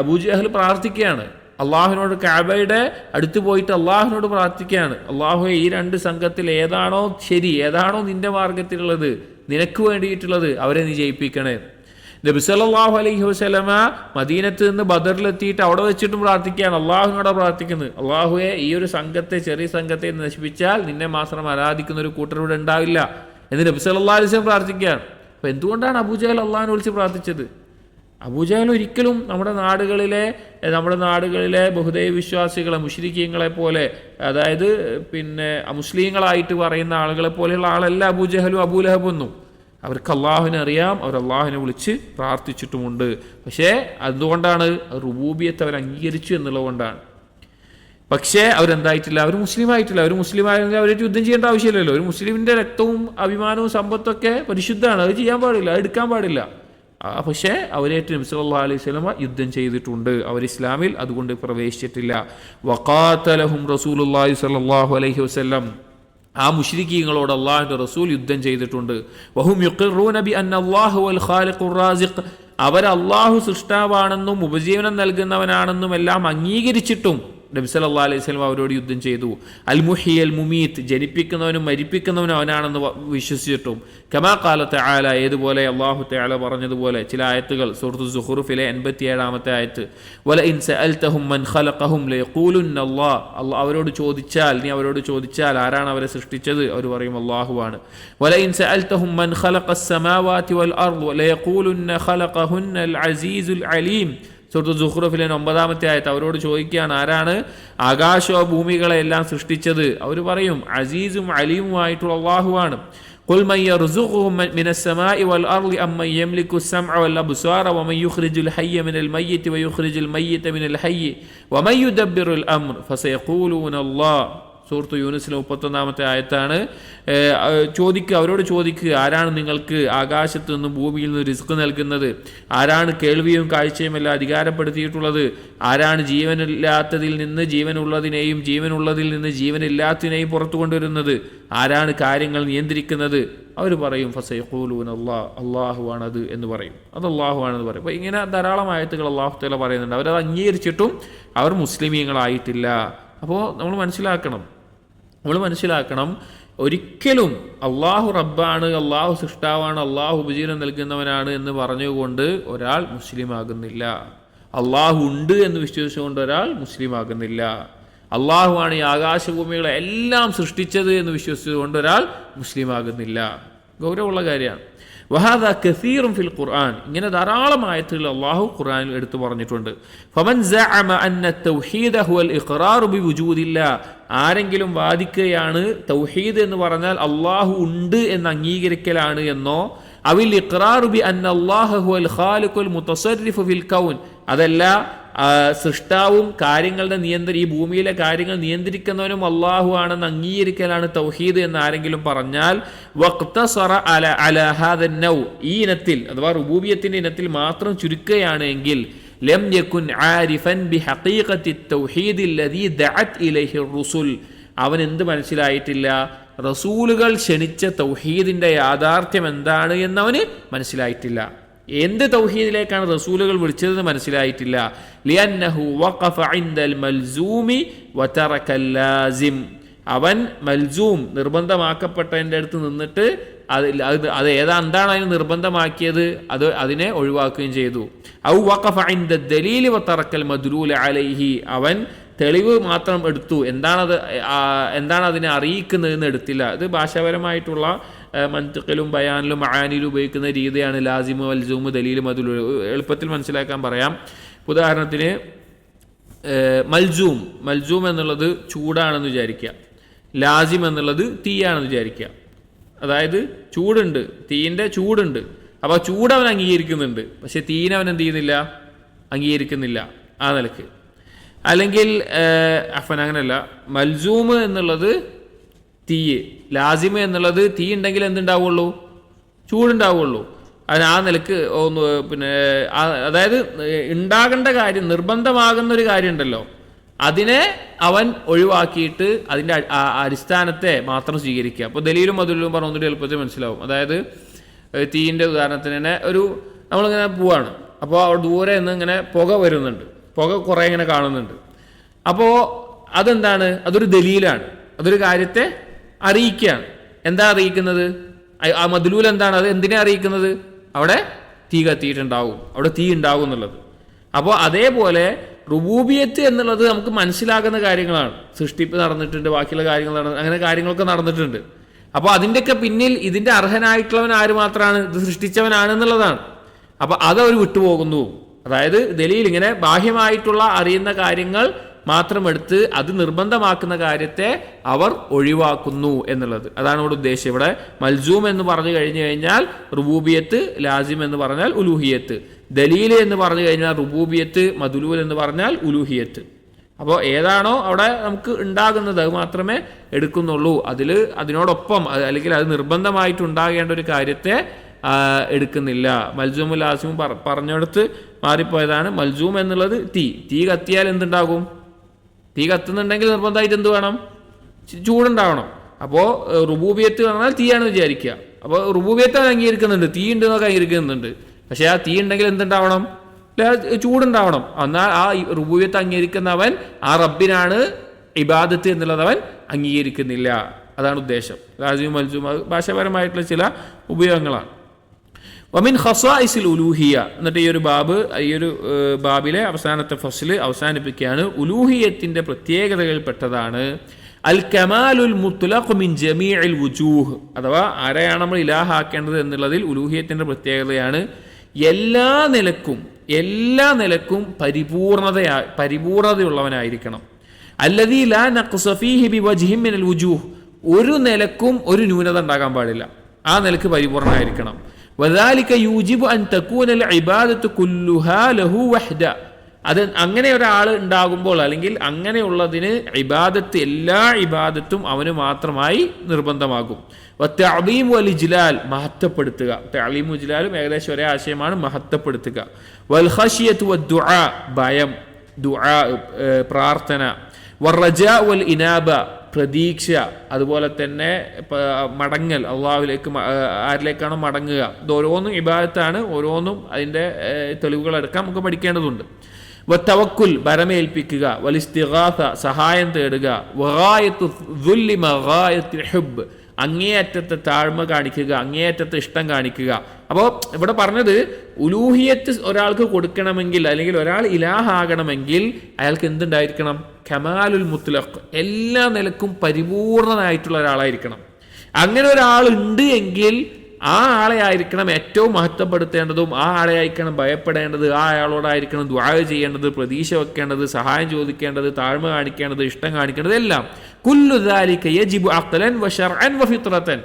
അബൂജഹൽ പ്രാർത്ഥിക്കുകയാണ് അള്ളാഹുവിനോട്, കഅബയുടെ അടുത്ത് പോയിട്ട് അള്ളാഹുവിനോട് പ്രാർത്ഥിക്കുകയാണ്, അള്ളാഹുവേ ഈ രണ്ട് സംഘത്തിൽ ഏതാണോ ശരി, ഏതാണോ നിന്റെ മാർഗത്തിലുള്ളത്, നിനക്ക് വേണ്ടിയിട്ടുള്ളത്, അവരെ നീ ജയിപ്പിക്കണേ. നബി സല്ലല്ലാഹു അലൈഹി വസല്ലമ മദീനത്ത് നിന്ന് ബദറിലെത്തിയിട്ട് അവിടെ വെച്ചിട്ടും പ്രാർത്ഥിക്കുകയാണ്, അള്ളാഹുവിനോട് പ്രാർത്ഥിക്കുന്നത്, അള്ളാഹുവെ ഈ ഒരു സംഘത്തെ, ചെറിയ സംഘത്തെ നശിപ്പിച്ചാൽ നിന്നെ മാത്രം ആരാധിക്കുന്ന ഒരു കൂട്ടർ ഇവിടെ ഉണ്ടാവില്ല എന്ന് നബി സല്ലല്ലാഹു അലൈഹി വസല്ലം പ്രാർത്ഥിക്കുകയാണ്. അപ്പോൾ എന്തുകൊണ്ടാണ് അബൂജഹൽ അള്ളാഹിനെ വിളിച്ച് പ്രാർത്ഥിച്ചത്? അബൂജഹൽ ഒരിക്കലും നമ്മുടെ നാടുകളിലെ ബഹുദൈവ വിശ്വാസികളെ, മുശ്രിക്കീങ്ങളെ പോലെ, അതായത് പിന്നെ മുസ്ലിങ്ങളായിട്ട് പറയുന്ന ആളുകളെ പോലെയുള്ള ആളല്ല അബൂജഹലും അബൂലഹബൊന്നും. അവർക്ക് അള്ളാഹുവിനെ അറിയാം, അവർ അള്ളാഹുവിനെ വിളിച്ച് പ്രാർത്ഥിച്ചിട്ടുമുണ്ട്. പക്ഷേ അതുകൊണ്ടാണ് റുബൂബിയത്ത് അവർ അംഗീകരിച്ചു എന്നുള്ളതുകൊണ്ടാണ്. പക്ഷേ അവരെന്തായിട്ടില്ല? അവർ മുസ്ലിമായിട്ടില്ല. അവർ മുസ്ലിമായിരുന്നെങ്കിൽ അവരായിട്ട് യുദ്ധം ചെയ്യേണ്ട ആവശ്യമില്ലല്ലോ. ഒരു മുസ്ലിമിൻ്റെ രക്തവും അഭിമാനവും സമ്പത്തൊക്കെ പരിശുദ്ധമാണ്, അത് ചെയ്യാൻ പാടില്ല, അത് എടുക്കാൻ പാടില്ല. പക്ഷേ അവരേറ്റ് നബി സല്ലല്ലാഹു അലൈഹി വസല്ലമ യുദ്ധം ചെയ്തിട്ടുണ്ട്, അവർ ഇസ്ലാമിൽ അതുകൊണ്ട് പ്രവേശിച്ചിട്ടില്ല. വഖാതലഹും റസൂലുള്ളാഹി സ്വല്ലല്ലാഹു അലൈഹി വസല്ലം, ആ മുശ്രിക്കീങ്ങളോട് അള്ളാഹുവിൻ്റെ റസൂൽ യുദ്ധം ചെയ്തിട്ടുണ്ട്. വഹും യുഖിറൂന ബി അന്നല്ലാഹു വൽ ഖാലിഖുർ റാസിഖ്, അവർ അള്ളാഹു സൃഷ്ടാവാണെന്നും ഉപജീവനം നൽകുന്നവനാണെന്നും എല്ലാം അംഗീകരിച്ചിട്ടും നബി സല്ലല്ലാഹു അലൈഹി വസല്ലം അവരോട് യുദ്ധം ചെയ്തു. അൽ മുഹി അൽ മുമീത്ത്, ജനിപ്പിക്കുന്നവനും മരിപ്പിക്കുന്നവനും അവനാണെന്ന് വിശ്വസിച്ചിട്ടും. കമാ ഖാല തആല, ഏതുപോലെ അല്ലാഹു തആല പറഞ്ഞതുപോലെ ചില ആയത്തുകൾ സൂറത്തു സുഖ്റുഫിലെ 87-ാമത്തെ ആയത്ത്, വല ഇൻ സഅൽതഹും മൻ ഖലഖഹും ലയഖൂലുന്ന അല്ലാഹ്, അവരോട് ചോദിച്ചാൽ ആരാണ് അവരെ സൃഷ്ടിച്ചത്, അവർ പറയും അല്ലാഹുവാണ്. വല ഇൻ സഅൽതഹും മൻ ഖലഖസ് സമാവാതി വൽ അർദ് ലയഖൂലുന്ന ഖലഖഹുന്നൽ അസീസുൽ അലീം. സൂറത്തു സുഖ്റുഫിലെ 9-ാമത്തെ ആയത്ത്, അവരോട് ചോദിക്കുകയാണ് ആരാണ് ആകാശ ഭൂമികളെ എല്ലാം സൃഷ്ടിച്ചത്, അവർ പറയും അസീസും അലീമുമായിട്ടുള്ള അല്ലാഹുവാണ്. ഖുൽ മൻ യർസുഖുഹും മിനസ് സമാഇ വൽ അർളി അമ്മൻ യംലികു അസ്സമഅ വൽ അബ്സാറ വമൻ യുഖ്രിജുൽ ഹയ്യ മിനൽ മയ്യിതി വയുഖ്രിജുൽ മയ്യിത മിനൽ ഹയ്യി വമൻ യുദബ്ബിറുൽ അംർ ഫസയഖൂലൂന അല്ലാഹ്. സൂറത്ത് യൂനുസിലെ 31-ാമത്തെ ആയത്താണ്. അവരോട് ചോദിക്കുക, ആരാണ് നിങ്ങൾക്ക് ആകാശത്ത് നിന്നും ഭൂമിയിൽ നിന്ന് റിസ്ക് നൽകുന്നത്, ആരാണ് കേൾവിയും കാഴ്ചയും എല്ലാം അധികാരപ്പെടുത്തിയിട്ടുള്ളത്, ആരാണ് ജീവനില്ലാത്തതിൽ നിന്ന് ജീവനുള്ളതിനെയും ജീവനുള്ളതിൽ നിന്ന് ജീവനില്ലാത്തതിനെയും പുറത്തു കൊണ്ടുവരുന്നത്, ആരാണ് കാര്യങ്ങൾ നിയന്ത്രിക്കുന്നത്. അവർ പറയും ഫസയഖൂലൂന അല്ലാഹ്, അള്ളാഹുവാണത് എന്ന് പറയും, അത് അള്ളാഹുവാണെന്ന് പറയും. അപ്പോൾ ഇങ്ങനെ ധാരാളം ആയത്തുകൾ അള്ളാഹു തആല പറയുന്നുണ്ട്. അവരത് അംഗീകരിച്ചിട്ടും അവർ മുസ്ലിമീങ്ങളായിട്ടില്ല. അപ്പോൾ നമ്മൾ മനസ്സിലാക്കണം, നമ്മൾ മനസ്സിലാക്കണം, ഒരിക്കലും അള്ളാഹു റബ്ബാണ്, അള്ളാഹു സൃഷ്ടാവാണ്, അള്ളാഹു ഉപജീവനം നൽകുന്നവനാണ് എന്ന് പറഞ്ഞുകൊണ്ട് ഒരാൾ മുസ്ലിം ആകുന്നില്ല. അള്ളാഹു ഉണ്ട് എന്ന് വിശ്വസിച്ചുകൊണ്ട് ഒരാൾ മുസ്ലിം ആകുന്നില്ല. അള്ളാഹുവാണ് ഈ ആകാശഭൂമികളെ എല്ലാം സൃഷ്ടിച്ചത് എന്ന് വിശ്വസിച്ചുകൊണ്ട് ഒരാൾ മുസ്ലിം ആകുന്നില്ല. ഗൗരവമുള്ള കാര്യമാണ്. വഹാദ കസീറും ഫിൽ ഖുർആൻ, ഇങ്ങനെ ധാരാളം ആയത്തുകൾ അള്ളാഹു ഖുർആനിൽ എടുത്തു പറഞ്ഞിട്ടുണ്ട്. ഫമൻ സഅമ അന്ന തൗഹീദ ഹുവൽ ഇഖ്റാറു ബിവുജൂദില്ലാ, ആരെങ്കിലും വാദിക്കുകയാണ് തൗഹീദ് എന്ന് പറഞ്ഞാൽ അള്ളാഹു ഉണ്ട് എന്ന് അംഗീകരിക്കലാണ് എന്നോ, അവിൽ ഇഖ്റാറു ബി അന്ന അല്ലാഹ ഹുവൽ ഖാലിഖുൽ മുതസർരിഫു ഫിൽ കൗൻ, അതല്ല സൃഷ്ടാവും കാര്യങ്ങളുടെ ഈ ഭൂമിയിലെ കാര്യങ്ങൾ നിയന്ത്രിക്കുന്നവനും അള്ളാഹു ആണെന്ന് അംഗീകരിക്കലാണ് തൗഹീദ് എന്ന് ആരെങ്കിലും പറഞ്ഞാൽ വഖ്തസറ അലാ ഹാദൻ നൗ, ഈ ഇനത്തിൽ അഥവാ റുബൂബിയത്തിന്റെ ഇനത്തിൽ മാത്രം ചുരുക്കുകയാണ് എങ്കിൽ ലം യകുൻ ആരിഫൻ ബിഹഖീഖത്തി തൗഹീദി അല്ലദീ ദഅത് ഇലൈഹി റുസുൽ, അവൻ എന്ത് മനസ്സിലായിട്ടില്ല? റസൂലുകൾ ക്ഷണിച്ച തൗഹീദിന്റെ യാഥാർത്ഥ്യം എന്താണ് എന്നവന് മനസ്സിലായിട്ടില്ല. എന്ത് തൗഹീദിലേക്കാണ് റസൂലുകൾ വിളിച്ചതെന്ന് മനസ്സിലായിട്ടില്ല. ലിഅന്നഹു വഖഫ ഇൻദൽ മൽസൂമി വതറകൽ ലാസിം, അവൻ മൽസൂം നിർബന്ധമാക്കപ്പെട്ടതിൻ്റെ അടുത്ത് നിന്നിട്ട് അത് എന്താണ് അതിന് നിർബന്ധമാക്കിയത് അതിനെ ഒഴിവാക്കുകയും ചെയ്തു. ഔ വഖഫ ഇൻദ ദലീലി വതറകൽ മദ്ലൂല അലൈഹി, അവൻ തെളിവ് മാത്രം എടുത്തു, എന്താണ് അതിനെ അറിയിക്കുന്നതെന്ന് എടുത്തില്ല. ഇത് ഭാഷാപരമായിട്ടുള്ള മന്തിഖിലും ബയാനിലും മആനിലും ഉപയോഗിക്കുന്ന രീതിയാണ് ലാസിമ്, മൽസൂമ്, ദലീൽ, മദ്ലൂൽ. എളുപ്പത്തിൽ മനസ്സിലാക്കാൻ പറയാം. ഉദാഹരണത്തിന് മൽസൂം എന്നുള്ളത് ചൂടാണെന്ന് വിചാരിക്കുക, ലാസിം എന്നുള്ളത് തീയാണെന്ന് വിചാരിക്കുക. അതായത് ചൂടുണ്ട്, തീയിൻ്റെ ചൂടുണ്ട്. അപ്പോൾ ചൂട് അവൻ അംഗീകരിക്കുന്നുണ്ട്, പക്ഷെ തീയിനെ അവൻ എന്ത് ചെയ്യുന്നില്ല, അംഗീകരിക്കുന്നില്ല ആ നിലക്ക്. അല്ലെങ്കിൽ അങ്ങനെയല്ല, മൽസൂമ് എന്നുള്ളത് തീ, ലാസിമ എന്നുള്ളത് തീ ഉണ്ടെങ്കിൽ എന്തുണ്ടാവുള്ളൂ, ചൂടുണ്ടാവുള്ളൂ. അതിന് ആ നിലക്ക് അതായത് ഉണ്ടാകേണ്ട കാര്യം, നിർബന്ധമാകുന്ന ഒരു കാര്യം ഉണ്ടല്ലോ, അതിനെ അവൻ ഒഴിവാക്കിയിട്ട് അതിൻ്റെ അടിസ്ഥാനത്തെ മാത്രം സ്വീകരിക്കുക. അപ്പോൾ ദലീലും മദ്ലൂലും പറഞ്ഞ ഒന്നുകൂടി എളുപ്പത്തിൽ മനസ്സിലാവും. അതായത് തീയിൻ്റെ ഉദാഹരണത്തിന് തന്നെ നമ്മളിങ്ങനെ പോവാണ്, അപ്പോൾ അവിടെ ദൂരെ നിന്ന് ഇങ്ങനെ പുക വരുന്നുണ്ട്, പുക കുറേ ഇങ്ങനെ കാണുന്നുണ്ട്. അപ്പോൾ അതെന്താണ്, അതൊരു ദലീലാണ്, അതൊരു കാര്യത്തെ അറിയിക്കുകയാണ്. എന്താ അറിയിക്കുന്നത്? ആ മദ്ലൂൽ എന്താണ്, അത് എന്തിനെ അറിയിക്കുന്നത്? അവിടെ തീ കത്തിയിട്ടുണ്ടാവും, അവിടെ തീ ഉണ്ടാവും എന്നുള്ളത്. അപ്പോൾ അതേപോലെ റുബൂബിയത്ത് എന്നുള്ളത് നമുക്ക് മനസ്സിലാകുന്ന കാര്യങ്ങളാണ്. സൃഷ്ടിപ്പ് നടന്നിട്ടുണ്ട്, ബാക്കിയുള്ള കാര്യങ്ങൾ അങ്ങനെ കാര്യങ്ങളൊക്കെ നടന്നിട്ടുണ്ട്. അപ്പോൾ അതിൻ്റെയൊക്കെ പിന്നിൽ ഇതിൻ്റെ അർഹനായിട്ടുള്ളവൻ ആര് മാത്രമാണ്? ഇത് സൃഷ്ടിച്ചവനാണെന്നുള്ളതാണ്. അപ്പോൾ അതവർ വിട്ടുപോകുന്നു. അതായത് ദലീൽ ഇങ്ങനെ ബാഹ്യമായിട്ടുള്ള അറിയുന്ന കാര്യങ്ങൾ മാത്രം എടുത്ത് അത് നിർബന്ധമാക്കുന്ന കാര്യത്തെ അവർ ഒഴിവാക്കുന്നു എന്നുള്ളത്. അതാണ് ഇവിടെ ഉദ്ദേശം. ഇവിടെ മൽസൂം എന്ന് പറഞ്ഞു കഴിഞ്ഞു കഴിഞ്ഞാൽ റുബൂബിയത്ത്, ലാസിം എന്ന് പറഞ്ഞാൽ ഉലൂഹിയത്ത്, ദലീൽ എന്ന് പറഞ്ഞു കഴിഞ്ഞാൽ റുബൂബിയത്ത്, മദ്ലൂൽ എന്ന് പറഞ്ഞാൽ ഉലൂഹിയത്ത്. അപ്പോൾ ഏതാണോ അവിടെ നമുക്ക് ഉണ്ടാകുന്നത് അത് മാത്രമേ എടുക്കുന്നുള്ളൂ. അതിനോടൊപ്പം അല്ലെങ്കിൽ അത് നിർബന്ധമായിട്ട് ഉണ്ടാകേണ്ട ഒരു കാര്യത്തെ എടുക്കുന്നില്ല. മൽസൂമും ലാസിമും പറഞ്ഞെടുത്ത് മാറിപ്പോയതാണ്. മൽസൂം എന്നുള്ളത് തീ കത്തിയാൽ എന്തുണ്ടാകും? തീ കത്തുന്നുണ്ടെങ്കിൽ നിർബന്ധമായിട്ട് എന്ത് വേണം? ചൂടുണ്ടാവണം. അപ്പോൾ റുബൂബിയത്ത് പറഞ്ഞാൽ തീയാണെന്ന് വിചാരിക്കുക. അപ്പോൾ റുബൂബിയത്ത് അംഗീകരിക്കുന്നുണ്ട്, തീ ഉണ്ട് എന്നൊക്കെ അംഗീകരിക്കുന്നുണ്ട്. പക്ഷെ ആ തീ ഉണ്ടെങ്കിൽ എന്തുണ്ടാവണം? ചൂടുണ്ടാവണം. എന്നാൽ ആ റുബൂബിയത്ത് അംഗീകരിക്കുന്നവൻ ആ റബ്ബിനാണ് ഇബാദത്ത് എന്നുള്ളത് അവൻ അംഗീകരിക്കുന്നില്ല. അതാണ് ഉദ്ദേശം. ലാസിം, മൽസൂം ഭാഷാപരമായിട്ടുള്ള ചില ഉപയോഗങ്ങളാണ്. വമിൻ ഖസായിസിൽ ഉലൂഹിയ, എന്നിട്ട് ഈ ഒരു ബാബിലെ അവസാനത്തെ ഫസ്ല് അവസാനിപ്പിക്കുകയാണ്. ഉലൂഹിയത്തിന്റെ പ്രത്യേകതകളിൽപ്പെട്ടതാണ് അൽ കമാലുൽ മുത്ലഖ് മിൻ ജമീഇൽ വുജൂഹ്, അഥവാ ആരെയാണ് നമ്മൾ ഇലാഹാക്കേണ്ടത് എന്നുള്ളതിൽ ഉലൂഹിയത്തിന്റെ പ്രത്യേകതയാണ് എല്ലാ നിലക്കും പരിപൂർണതയുള്ളവനായിരിക്കണം. അല്ലദീ ലാ നഖ്സ ഫീഹി ബിവജ്ഹിൻ മിനൽ വുജൂഹ്, ഒരു നിലക്കും ഒരു ന്യൂനത ഉണ്ടാകാൻ പാടില്ല, ആ നിലക്ക് പരിപൂർണമായിരിക്കണം. വദാലിക യൂജിബു അൻ തകൂനൽ ഇബാദത്തു കുല്ലുഹാ ലഹു വഹ്ദ, അത് അങ്ങനെ ഒരാൾ ഉണ്ടാകുമ്പോൾ അല്ലെങ്കിൽ അങ്ങനെയുള്ളതിന് എല്ലാ ഇബാദത്തും അവന് മാത്രമായി നിർബന്ധമാകും. വത്തഅദീം വൽ ഇജ്ലാൽ, മഹത്വപ്പെടുത്തുക. തഅലീമും ഇജ്ലാലും ഏകദേശം ഒരേ ആശയമാണ്, മഹത്വപ്പെടുത്തുക. വൽ ഖശിയത്തു വദ്ദുആ, ഭയം, ദുആ പ്രാർത്ഥന. വറജാ വൽ ഇനാബ, പ്രതീക്ഷ. അതുപോലെ തന്നെ മടങ്ങൽ, അള്ളാഹുവിലേക്ക് ആരിലേക്കാണോ മടങ്ങുക. ഇത് ഓരോന്നും ഇബാദത്താണ്, ഓരോന്നും അതിൻ്റെ തെളിവുകളെടുക്കാൻ നമുക്ക് പഠിക്കേണ്ടതുണ്ട്. വതവക്കുൽ ഭരമേൽപ്പിക്കുക, വലിസ്തിഗാസ സഹായം തേടുക, വഗായത്തു ദുല്ലി മഗായത്തുൽ ഹുബ് അങ്ങേയറ്റത്തെ താഴ്മ കാണിക്കുക, അങ്ങേയറ്റത്തെ ഇഷ്ടം കാണിക്കുക. അപ്പോൾ ഇവിടെ പറഞ്ഞത് ഉലൂഹിയത്ത് ഒരാൾക്ക് കൊടുക്കണമെങ്കിൽ അല്ലെങ്കിൽ ഒരാൾ ഇലാഹാകണമെങ്കിൽ അയാൾക്ക് എന്തുണ്ടായിരിക്കണം? കമാലുൽ മുത്ലഖ്, എല്ലാ നിലക്കും പരിപൂർണനായിട്ടുള്ള ഒരാളായിരിക്കണം. അങ്ങനെ ഒരാളുണ്ട് എങ്കിൽ ആ ആളെ ആയിരിക്കണം ഏറ്റവും മഹത്വപ്പെടുത്തേണ്ടതും, ആ ആളെ ആയിരിക്കണം ഭയപ്പെടേണ്ടത്, ആ അയാളോടായിരിക്കണം ദുആ ചെയ്യേണ്ടത്, പ്രതീക്ഷ വെക്കേണ്ടത്, സഹായം ചോദിക്കേണ്ടത്, താഴ്മ കാണിക്കേണ്ടത്, ഇഷ്ടം കാണിക്കേണ്ടത് എല്ലാം. കുല്ലു ദാലിക യജിബു അഖ്ലൻ വശർഅൻ വഫിത്രതൻ,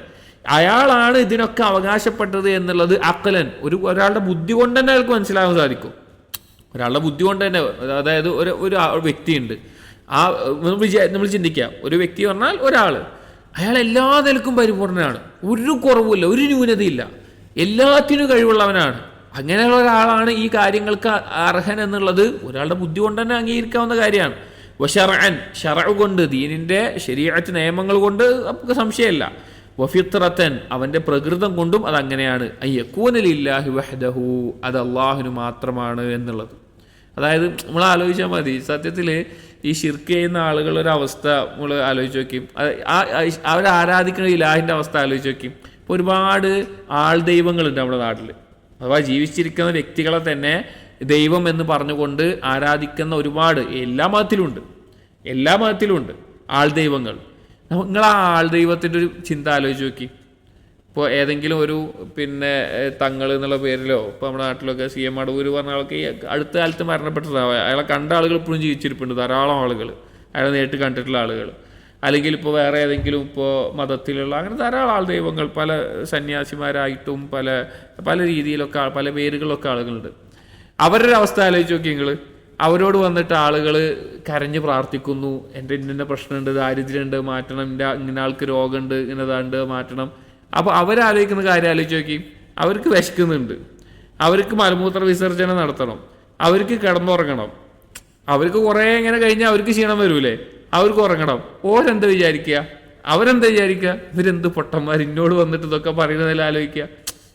അയാളാണ് ഇതിനൊക്കെ അവകാശപ്പെട്ടത് എന്നുള്ളത് അഖ്ലൻ, ഒരാളുടെ ബുദ്ധി കൊണ്ട് തന്നെ അയാൾക്ക് മനസ്സിലാകാൻ സാധിക്കും. ഒരാളുടെ ബുദ്ധി കൊണ്ട് തന്നെ, അതായത് ഒരു വ്യക്തിയുണ്ട്, ആ നമ്മൾ ചിന്തിക്കാം, ഒരു വ്യക്തി പറഞ്ഞാൽ ഒരാൾ, അയാൾ എല്ലാ നിലക്കും പരിപൂർണനാണ്, ഒരു കുറവുമില്ല, ഒരു ന്യൂനതയില്ല, എല്ലാത്തിനും കഴിവുള്ളവനാണ്. അങ്ങനെയുള്ള ഒരാളാണ് ഈ കാര്യങ്ങൾക്ക് അർഹൻ എന്നുള്ളത് ഒരാളുടെ ബുദ്ധി കൊണ്ട് തന്നെ അംഗീകരിക്കാവുന്ന കാര്യമാണ്. വശർഅൻ, ശറഅ് കൊണ്ട്, ദീനിന്റെ ശരീഅത്ത് നിയമങ്ങൾ കൊണ്ട് നമുക്ക് സംശയമില്ല. വഫിത്രതൻ, അവന്റെ പ്രകൃതം കൊണ്ടും അത് അങ്ങനെയാണ്. അയ്യകൂന ലില്ലാഹി വഹ്ദഹു, അത് അള്ളാഹുവിന് മാത്രമാണ് എന്നുള്ളത്. അതായത് നമ്മൾ ആലോചിച്ചാൽ മതി, സത്യത്തിൽ ഈ ശിർക്ക് ചെയ്യുന്ന ആളുകളുടെ ഒരു അവസ്ഥ നമ്മൾ ആലോചിച്ച് നോക്കും, അവർ ആരാധിക്കുന്ന ഇലാഹിൻ്റെ അവസ്ഥ ആലോചിച്ച് നോക്കും. ഇപ്പോൾ ഒരുപാട് ആൾ ദൈവങ്ങളുണ്ട് നമ്മുടെ നാട്ടിൽ, അഥവാ ജീവിച്ചിരിക്കുന്ന വ്യക്തികളെ തന്നെ ദൈവം എന്ന് പറഞ്ഞുകൊണ്ട് ആരാധിക്കുന്ന ഒരുപാട്, എല്ലാ മതത്തിലുമുണ്ട് ആൾ ദൈവങ്ങൾ. നിങ്ങൾ ആ ആൾ ദൈവത്തിൻ്റെ ഒരു ചിന്ത ആലോചിച്ച് നോക്കി. ഇപ്പോൾ ഏതെങ്കിലും ഒരു തങ്ങൾ എന്നുള്ള പേരിലോ, ഇപ്പോൾ നമ്മുടെ നാട്ടിലൊക്കെ CM അടവൂർ പറഞ്ഞ ആൾക്ക് ഈ അടുത്ത കാലത്ത് മരണപ്പെട്ടതാവും, അയാളെ കണ്ട ആളുകൾ ഇപ്പോഴും ജീവിച്ചിരിപ്പുണ്ട്, ധാരാളം ആളുകൾ, അയാളെ നേരിട്ട് കണ്ടിട്ടുള്ള ആളുകൾ. അല്ലെങ്കിൽ ഇപ്പോൾ വേറെ ഏതെങ്കിലും ഇപ്പോൾ മതത്തിലുള്ള അങ്ങനെ ധാരാളം ആൾ ദൈവങ്ങൾ, പല സന്യാസിമാരായിട്ടും പല രീതിയിലൊക്കെ പല പേരുകളിലൊക്കെ ആളുകളുണ്ട്. അവരുടെ അവസ്ഥ ആലോചിച്ച് നോക്കി നിങ്ങൾ. അവരോട് വന്നിട്ട് ആളുകൾ കരഞ്ഞ് പ്രാർത്ഥിക്കുന്നു, എൻ്റെ ഇന്ന പ്രശ്നമുണ്ട്, ദാരിദ്ര്യമുണ്ട്, മാറ്റണം, ഇങ്ങനെ ആൾക്ക് രോഗമുണ്ട്, ഇന്നതാണ്ട് മാറ്റണം. അപ്പോൾ അവരാലോചിക്കുന്ന കാര്യം ആലോചിച്ച് നോക്കി. അവർക്ക് വിശക്കുന്നുണ്ട്, അവർക്ക് മലമൂത്ര വിസർജനം നടത്തണം, അവർക്ക് കിടന്നുറങ്ങണം, അവർക്ക് കുറേ ഇങ്ങനെ കഴിഞ്ഞാൽ അവർക്ക് ക്ഷീണം വരൂലേ, അവർക്ക് ഉറങ്ങണം. അവരെന്താ വിചാരിക്കുക? ഇവരെന്ത് പൊട്ടന്മാർ ഇന്നോട് വന്നിട്ട് ഇതൊക്കെ പറയുന്നതിൽ ആലോചിക്കുക.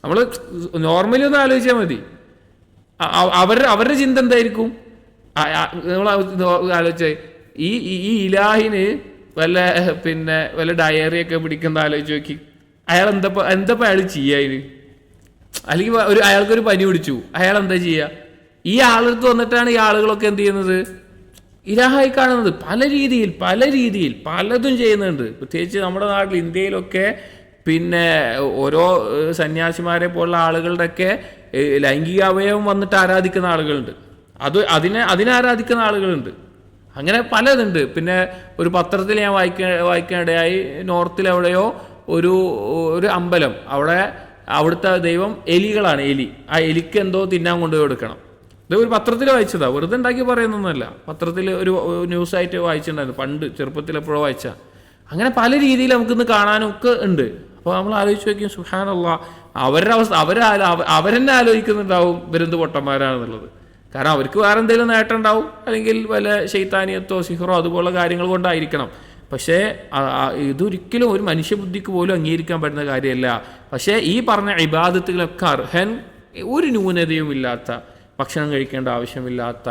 നമ്മൾ നോർമലി ഒന്ന് ആലോചിച്ചാൽ മതി. അവരുടെ ചിന്ത എന്തായിരിക്കും? നമ്മൾ ആലോചിച്ചാൽ ഈ ഇലാഹിന് വല്ല ഡയറിയൊക്കെ പിടിക്കുന്ന ആലോചിച്ച് നോക്കി. അയാൾ എന്താ അയാൾ ചെയ്യുക? അല്ലെങ്കിൽ അയാൾക്കൊരു പനി പിടിച്ചു, അയാൾ എന്താ ചെയ്യുക? ഈ ആളടുത്ത് വന്നിട്ടാണ് ഈ ആളുകളൊക്കെ എന്ത് ചെയ്യുന്നത്? ഇലാഹായി കാണുന്നത്. പല രീതിയിൽ പലതും ചെയ്യുന്നുണ്ട്. പ്രത്യേകിച്ച് നമ്മുടെ നാട്ടിൽ ഇന്ത്യയിലൊക്കെ ഓരോ സന്യാസിമാരെ പോലുള്ള ആളുകളുടെയൊക്കെ ലൈംഗിക അവയവം വന്നിട്ട് ആരാധിക്കുന്ന ആളുകളുണ്ട്, അതിനെ ആരാധിക്കുന്ന ആളുകളുണ്ട്. അങ്ങനെ പലതുണ്ട്. ഒരു പത്രത്തിൽ ഞാൻ വായിക്കാനിടയായി, നോർത്തിലെവിടെയോ ഒരു അമ്പലം, അവിടുത്തെ ദൈവം എലികളാണ്. ആ എലിക്ക് എന്തോ തിന്നാൻ കൊണ്ടുപോയി കൊടുക്കണം. ഇത് ഒരു പത്രത്തിൽ വായിച്ചതാ, വെറുതെ ഉണ്ടാക്കി പറയുന്നൊന്നുമല്ല. പത്രത്തിൽ ഒരു ന്യൂസായിട്ട് വായിച്ചിട്ടുണ്ടായിരുന്നു, പണ്ട് ചെറുപ്പത്തിൽ എപ്പോഴോ വായിച്ച. അങ്ങനെ പല രീതിയിൽ നമുക്കിന്ന് കാണാനൊക്കെ ഉണ്ട്. അപ്പോൾ നമ്മൾ ആലോചിച്ച് നോക്കിയും സുബ്ഹാനല്ലാഹ്, അവരുടെ അവസ്ഥ അവരെന്നെ ആലോചിക്കുന്നുണ്ടാവും ഇവരെന്ത് പൊട്ടന്മാരാണെന്നുള്ളത്. കാരണം അവർക്ക് വേറെ എന്തെങ്കിലും നേട്ടം ഉണ്ടാവും, അല്ലെങ്കിൽ വല്ല ശൈത്താനിയത്തോ സിഹറോ അതുപോലുള്ള കാര്യങ്ങൾ കൊണ്ടായിരിക്കണം. പക്ഷേ ഇതൊരിക്കലും ഒരു മനുഷ്യബുദ്ധിക്ക് പോലും അംഗീകരിക്കാൻ പറ്റുന്ന കാര്യമല്ല. പക്ഷേ ഈ പറഞ്ഞ ഇബാദത്തുകളൊക്കെ അർഹൻ, ഒരു ന്യൂനതയും ഇല്ലാത്ത, ഭക്ഷണം കഴിക്കേണ്ട ആവശ്യമില്ലാത്ത,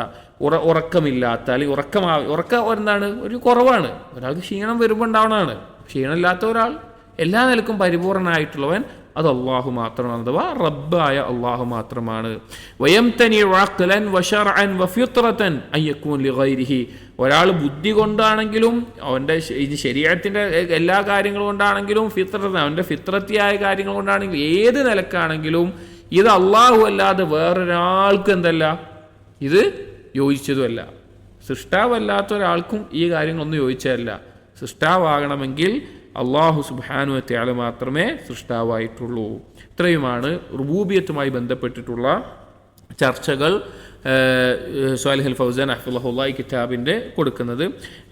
ഉറക്കമില്ലാത്ത, അല്ലെങ്കിൽ ഉറക്കം എന്താണ് ഒരു കുറവാണ്, ഒരാൾക്ക് ക്ഷീണം വരുമ്പോൾ ഉണ്ടാവണതാണ്. ക്ഷീണമില്ലാത്ത ഒരാൾ, എല്ലാ നിലക്കും പരിപൂർണനായിട്ടുള്ളവൻ, അത് അള്ളാഹു മാത്രമാണ്, അഥവാ റബ്ബായ അള്ളാഹു മാത്രമാണ്. ഒരാൾ ബുദ്ധി കൊണ്ടാണെങ്കിലും അവൻ്റെ ശരീരത്തിൻ്റെ എല്ലാ കാര്യങ്ങൾ കൊണ്ടാണെങ്കിലും അവൻ്റെ ഫിത്രത്തിയായ കാര്യങ്ങൾ കൊണ്ടാണെങ്കിലും ഏത് നിലക്കാണെങ്കിലും ഇത് അള്ളാഹു അല്ലാതെ വേറൊരാൾക്കും എന്തല്ല, ഇത് യോജിച്ചതുമല്ല. സൃഷ്ടാവല്ലാത്ത ഒരാൾക്കും ഈ കാര്യങ്ങളൊന്നും യോജിച്ചതല്ല. സൃഷ്ടാവാകണമെങ്കിൽ അള്ളാഹു സുബ്ഹാനഹു വ തആല മാത്രമേ സൃഷ്ടാവായിട്ടുള്ളൂ. ഇത്രയുമാണ് റുബൂബിയത്തുമായി ബന്ധപ്പെട്ടിട്ടുള്ള ചർച്ചകൾ സ്വാലിഹ് അൽ ഫൗസാൻ ഹഫിളഹുല്ലാഹി കിതാബിൻ്റെ കൊടുക്കുന്നത്.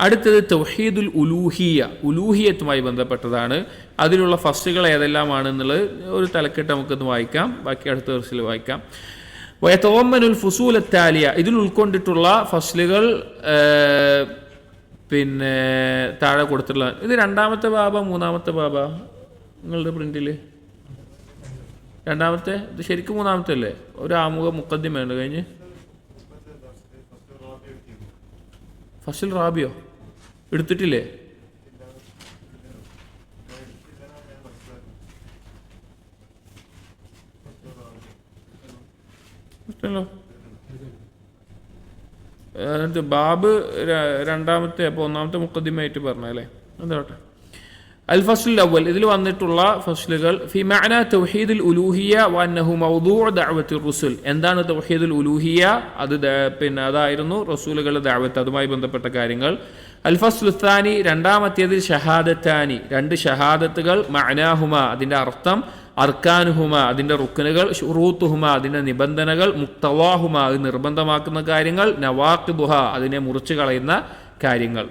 അടുത്തത് തൗഹീദുൽ ഉലൂഹിയത്തുമായി ബന്ധപ്പെട്ടതാണ്. അതിലുള്ള ഫസ്ലുകൾ ഏതെല്ലാമാണെന്നുള്ളത് ഒരു തലക്കെട്ട് നമുക്കൊന്ന് വായിക്കാം, ബാക്കി അടുത്ത വെർസിൽ വായിക്കാം. വയതവമ്മനുൽ ഫുസൂൽ അത്താലിയ, ഇതിൽ ഉൾക്കൊണ്ടിട്ടുള്ള ഫസ്ലുകൾ താഴെ കൊടുത്തിട്ടുള്ള. ഇത് രണ്ടാമത്തെ ബാബ, മൂന്നാമത്തെ ബാബ നിങ്ങളുടെ പ്രിന്റിൽ? രണ്ടാമത്തെ. ഇത് ശരിക്കും മൂന്നാമത്തെ അല്ലേ? ഒരു ആമുഖ മുഖദ്ദിമയുണ്ട് കഴിഞ്ഞ്. ഫസ്ൽ റാബിയോ എടുത്തിട്ടില്ലേ? ബാബ് രണ്ടാമത്തെ, അപ്പോൾ ഒന്നാമത്തെ മുഖദ്ദിമയായിട്ട് പറഞ്ഞല്ലേ. എന്താട്ടെ അൽ ഫസ്ലുൽ അവൽ, ഇതിൽ വന്നിട്ടുള്ള ഫസ്ലുകൾ ഫി മഅന തൗഹീദുൽ ഉലൂഹിയ വ അന്നഹു മൗദൂഉ ദഅവത്തിർ റുസുൽ. എന്താണ് തൗഹീദുൽ ഉലൂഹിയ? അത് പിന്നെ അതായിരുന്നു റസൂലുകളുടെ ദഅവത്ത്, അതുമായി ബന്ധപ്പെട്ട കാര്യങ്ങൾ. അൽ ഫസ്ലു ത്സാനി, രണ്ടാമത്തേതിൽ ഷഹാദത്താനി, രണ്ട് ഷഹാദത്തുകൾ, മഅനാഹുമ അതിൻ്റെ അർത്ഥം, അർക്കാനുഹുമ അതിൻ്റെ റുക്കനുകൾ, ഷുറൂത്തുഹുമ അതിൻ്റെ നിബന്ധനകൾ, മുക്തവാഹുമ അത് നിർബന്ധമാക്കുന്ന കാര്യങ്ങൾ, നവാഖിദുഹ അതിനെ മുറിച്ചു കളയുന്ന കാര്യങ്ങൾ.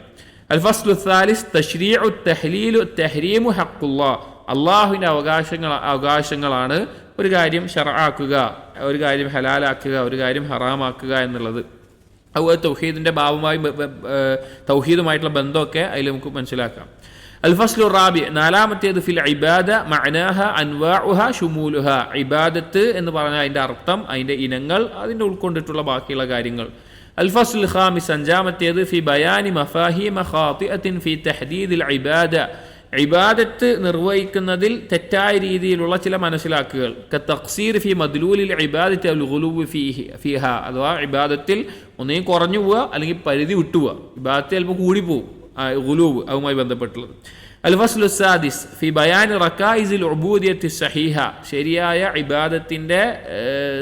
അൽ ഫസ്ലു സാലിസ് തശ്രീഉ തഹ്ലീലു തഹ്രീമു ഹഖ്ഖുല്ലാഹ്, അള്ളാഹുവിൻ്റെ അവകാശങ്ങളാണ് ഒരു കാര്യം ശർആക്കുക, ഒരു കാര്യം ഹലാലാക്കുക, ഒരു കാര്യം ഹറാമാക്കുക എന്നുള്ളത്. അതുപോലെ തൗഹീദിൻ്റെ ഭാവമായി തൗഹീദുമായിട്ടുള്ള ബന്ധമൊക്കെ അതിൽ നമുക്ക് മനസ്സിലാക്കാം. അൽ ഫസ്ലു റാബി, നാലാമത്തേത് ഫിൽ ഇബാദ മഅനാഹ അൻവാഉഹ ശുമൂലുഹ, ഇബാദത്ത് എന്ന് പറഞ്ഞാൽ അതിൻ്റെ അർത്ഥം, അതിൻ്റെ ഇനങ്ങൾ, അതിൻ്റെ ഉൾക്കൊണ്ടിട്ടുള്ള ബാക്കിയുള്ള കാര്യങ്ങൾ. അൽ ഫസ്ലുൽ ഖാമിസ്, അഞ്ചാമത്തേത് ഫി ബയാനി മഫാഹീമ ഖാതിഅത്തിൻ ഫി തഹ്ദീദിൽ ഇബാദ, ഇബാദത്ത് നിർവഹിക്കുന്നതിൽ തെറ്റായ രീതിയിലുള്ള ചില മനസ്സിലാക്കുകൾ. തഖ്സീർ ഫി മദ്ലൂലിൽ ഇബാദത്തി അൽ ഗുലൂവ് ഫീഹ, അഥവാ ഇബാദത്തിൽ ഒന്നേ കുറഞ്ഞു പോവുക അല്ലെങ്കിൽ പരിധി വിട്ടുപോവുക, ഇബാദത്ത് ചിലപ്പോൾ കൂടിപ്പോവും, ഗുലൂവ് അതുമായി ബന്ധപ്പെട്ടുള്ളത്. അൽ ഫസ്ലു സാദിസ് ഫി ബയാനി റക്കായിസിൽ ഉബൂദിയത്തി സഹീഹ, ശരിയായ ഇബാദത്തിൻ്റെ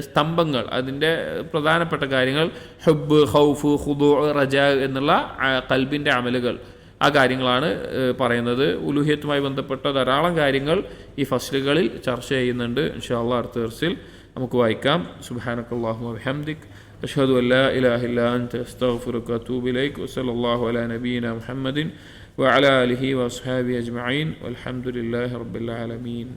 സ്തംഭങ്ങൾ, അതിൻ്റെ പ്രധാനപ്പെട്ട കാര്യങ്ങൾ, ഹുബ്, ഖൗഫ്, ഖുദൂഅ്, റജാ എന്നുള്ള ഖൽബിൻ്റെ അമലുകൾ, ആ കാര്യങ്ങളാണ് പറയുന്നത്. ഉലൂഹിയത്തുമായി ബന്ധപ്പെട്ട ധാരാളം കാര്യങ്ങൾ ഈ ഫസ്ലുകളിൽ ചർച്ച ചെയ്യുന്നുണ്ട്. ഇൻഷാ അല്ലാഹ് അടുത്ത ദർസിൽ നമുക്ക് വായിക്കാം. സുബ്ഹാനക്കല്ലാഹുമ്മ വബിഹംദിക് അഷ്ഹദു അൻ ലാ ഇലാഹ ഇല്ലാ അൻത അസ്തഗ്ഫിറുക വഅതൂബു ഇലൈക് വസല്ലല്ലാഹു അലാ നബിയിന മുഹമ്മദിൻ വഅലാ ആലിഹി വഅസ്ഹാബിഹി അജ്മഈൻ വൽഹംദുലില്ലാഹി റബ്ബിൽ ആലമീൻ.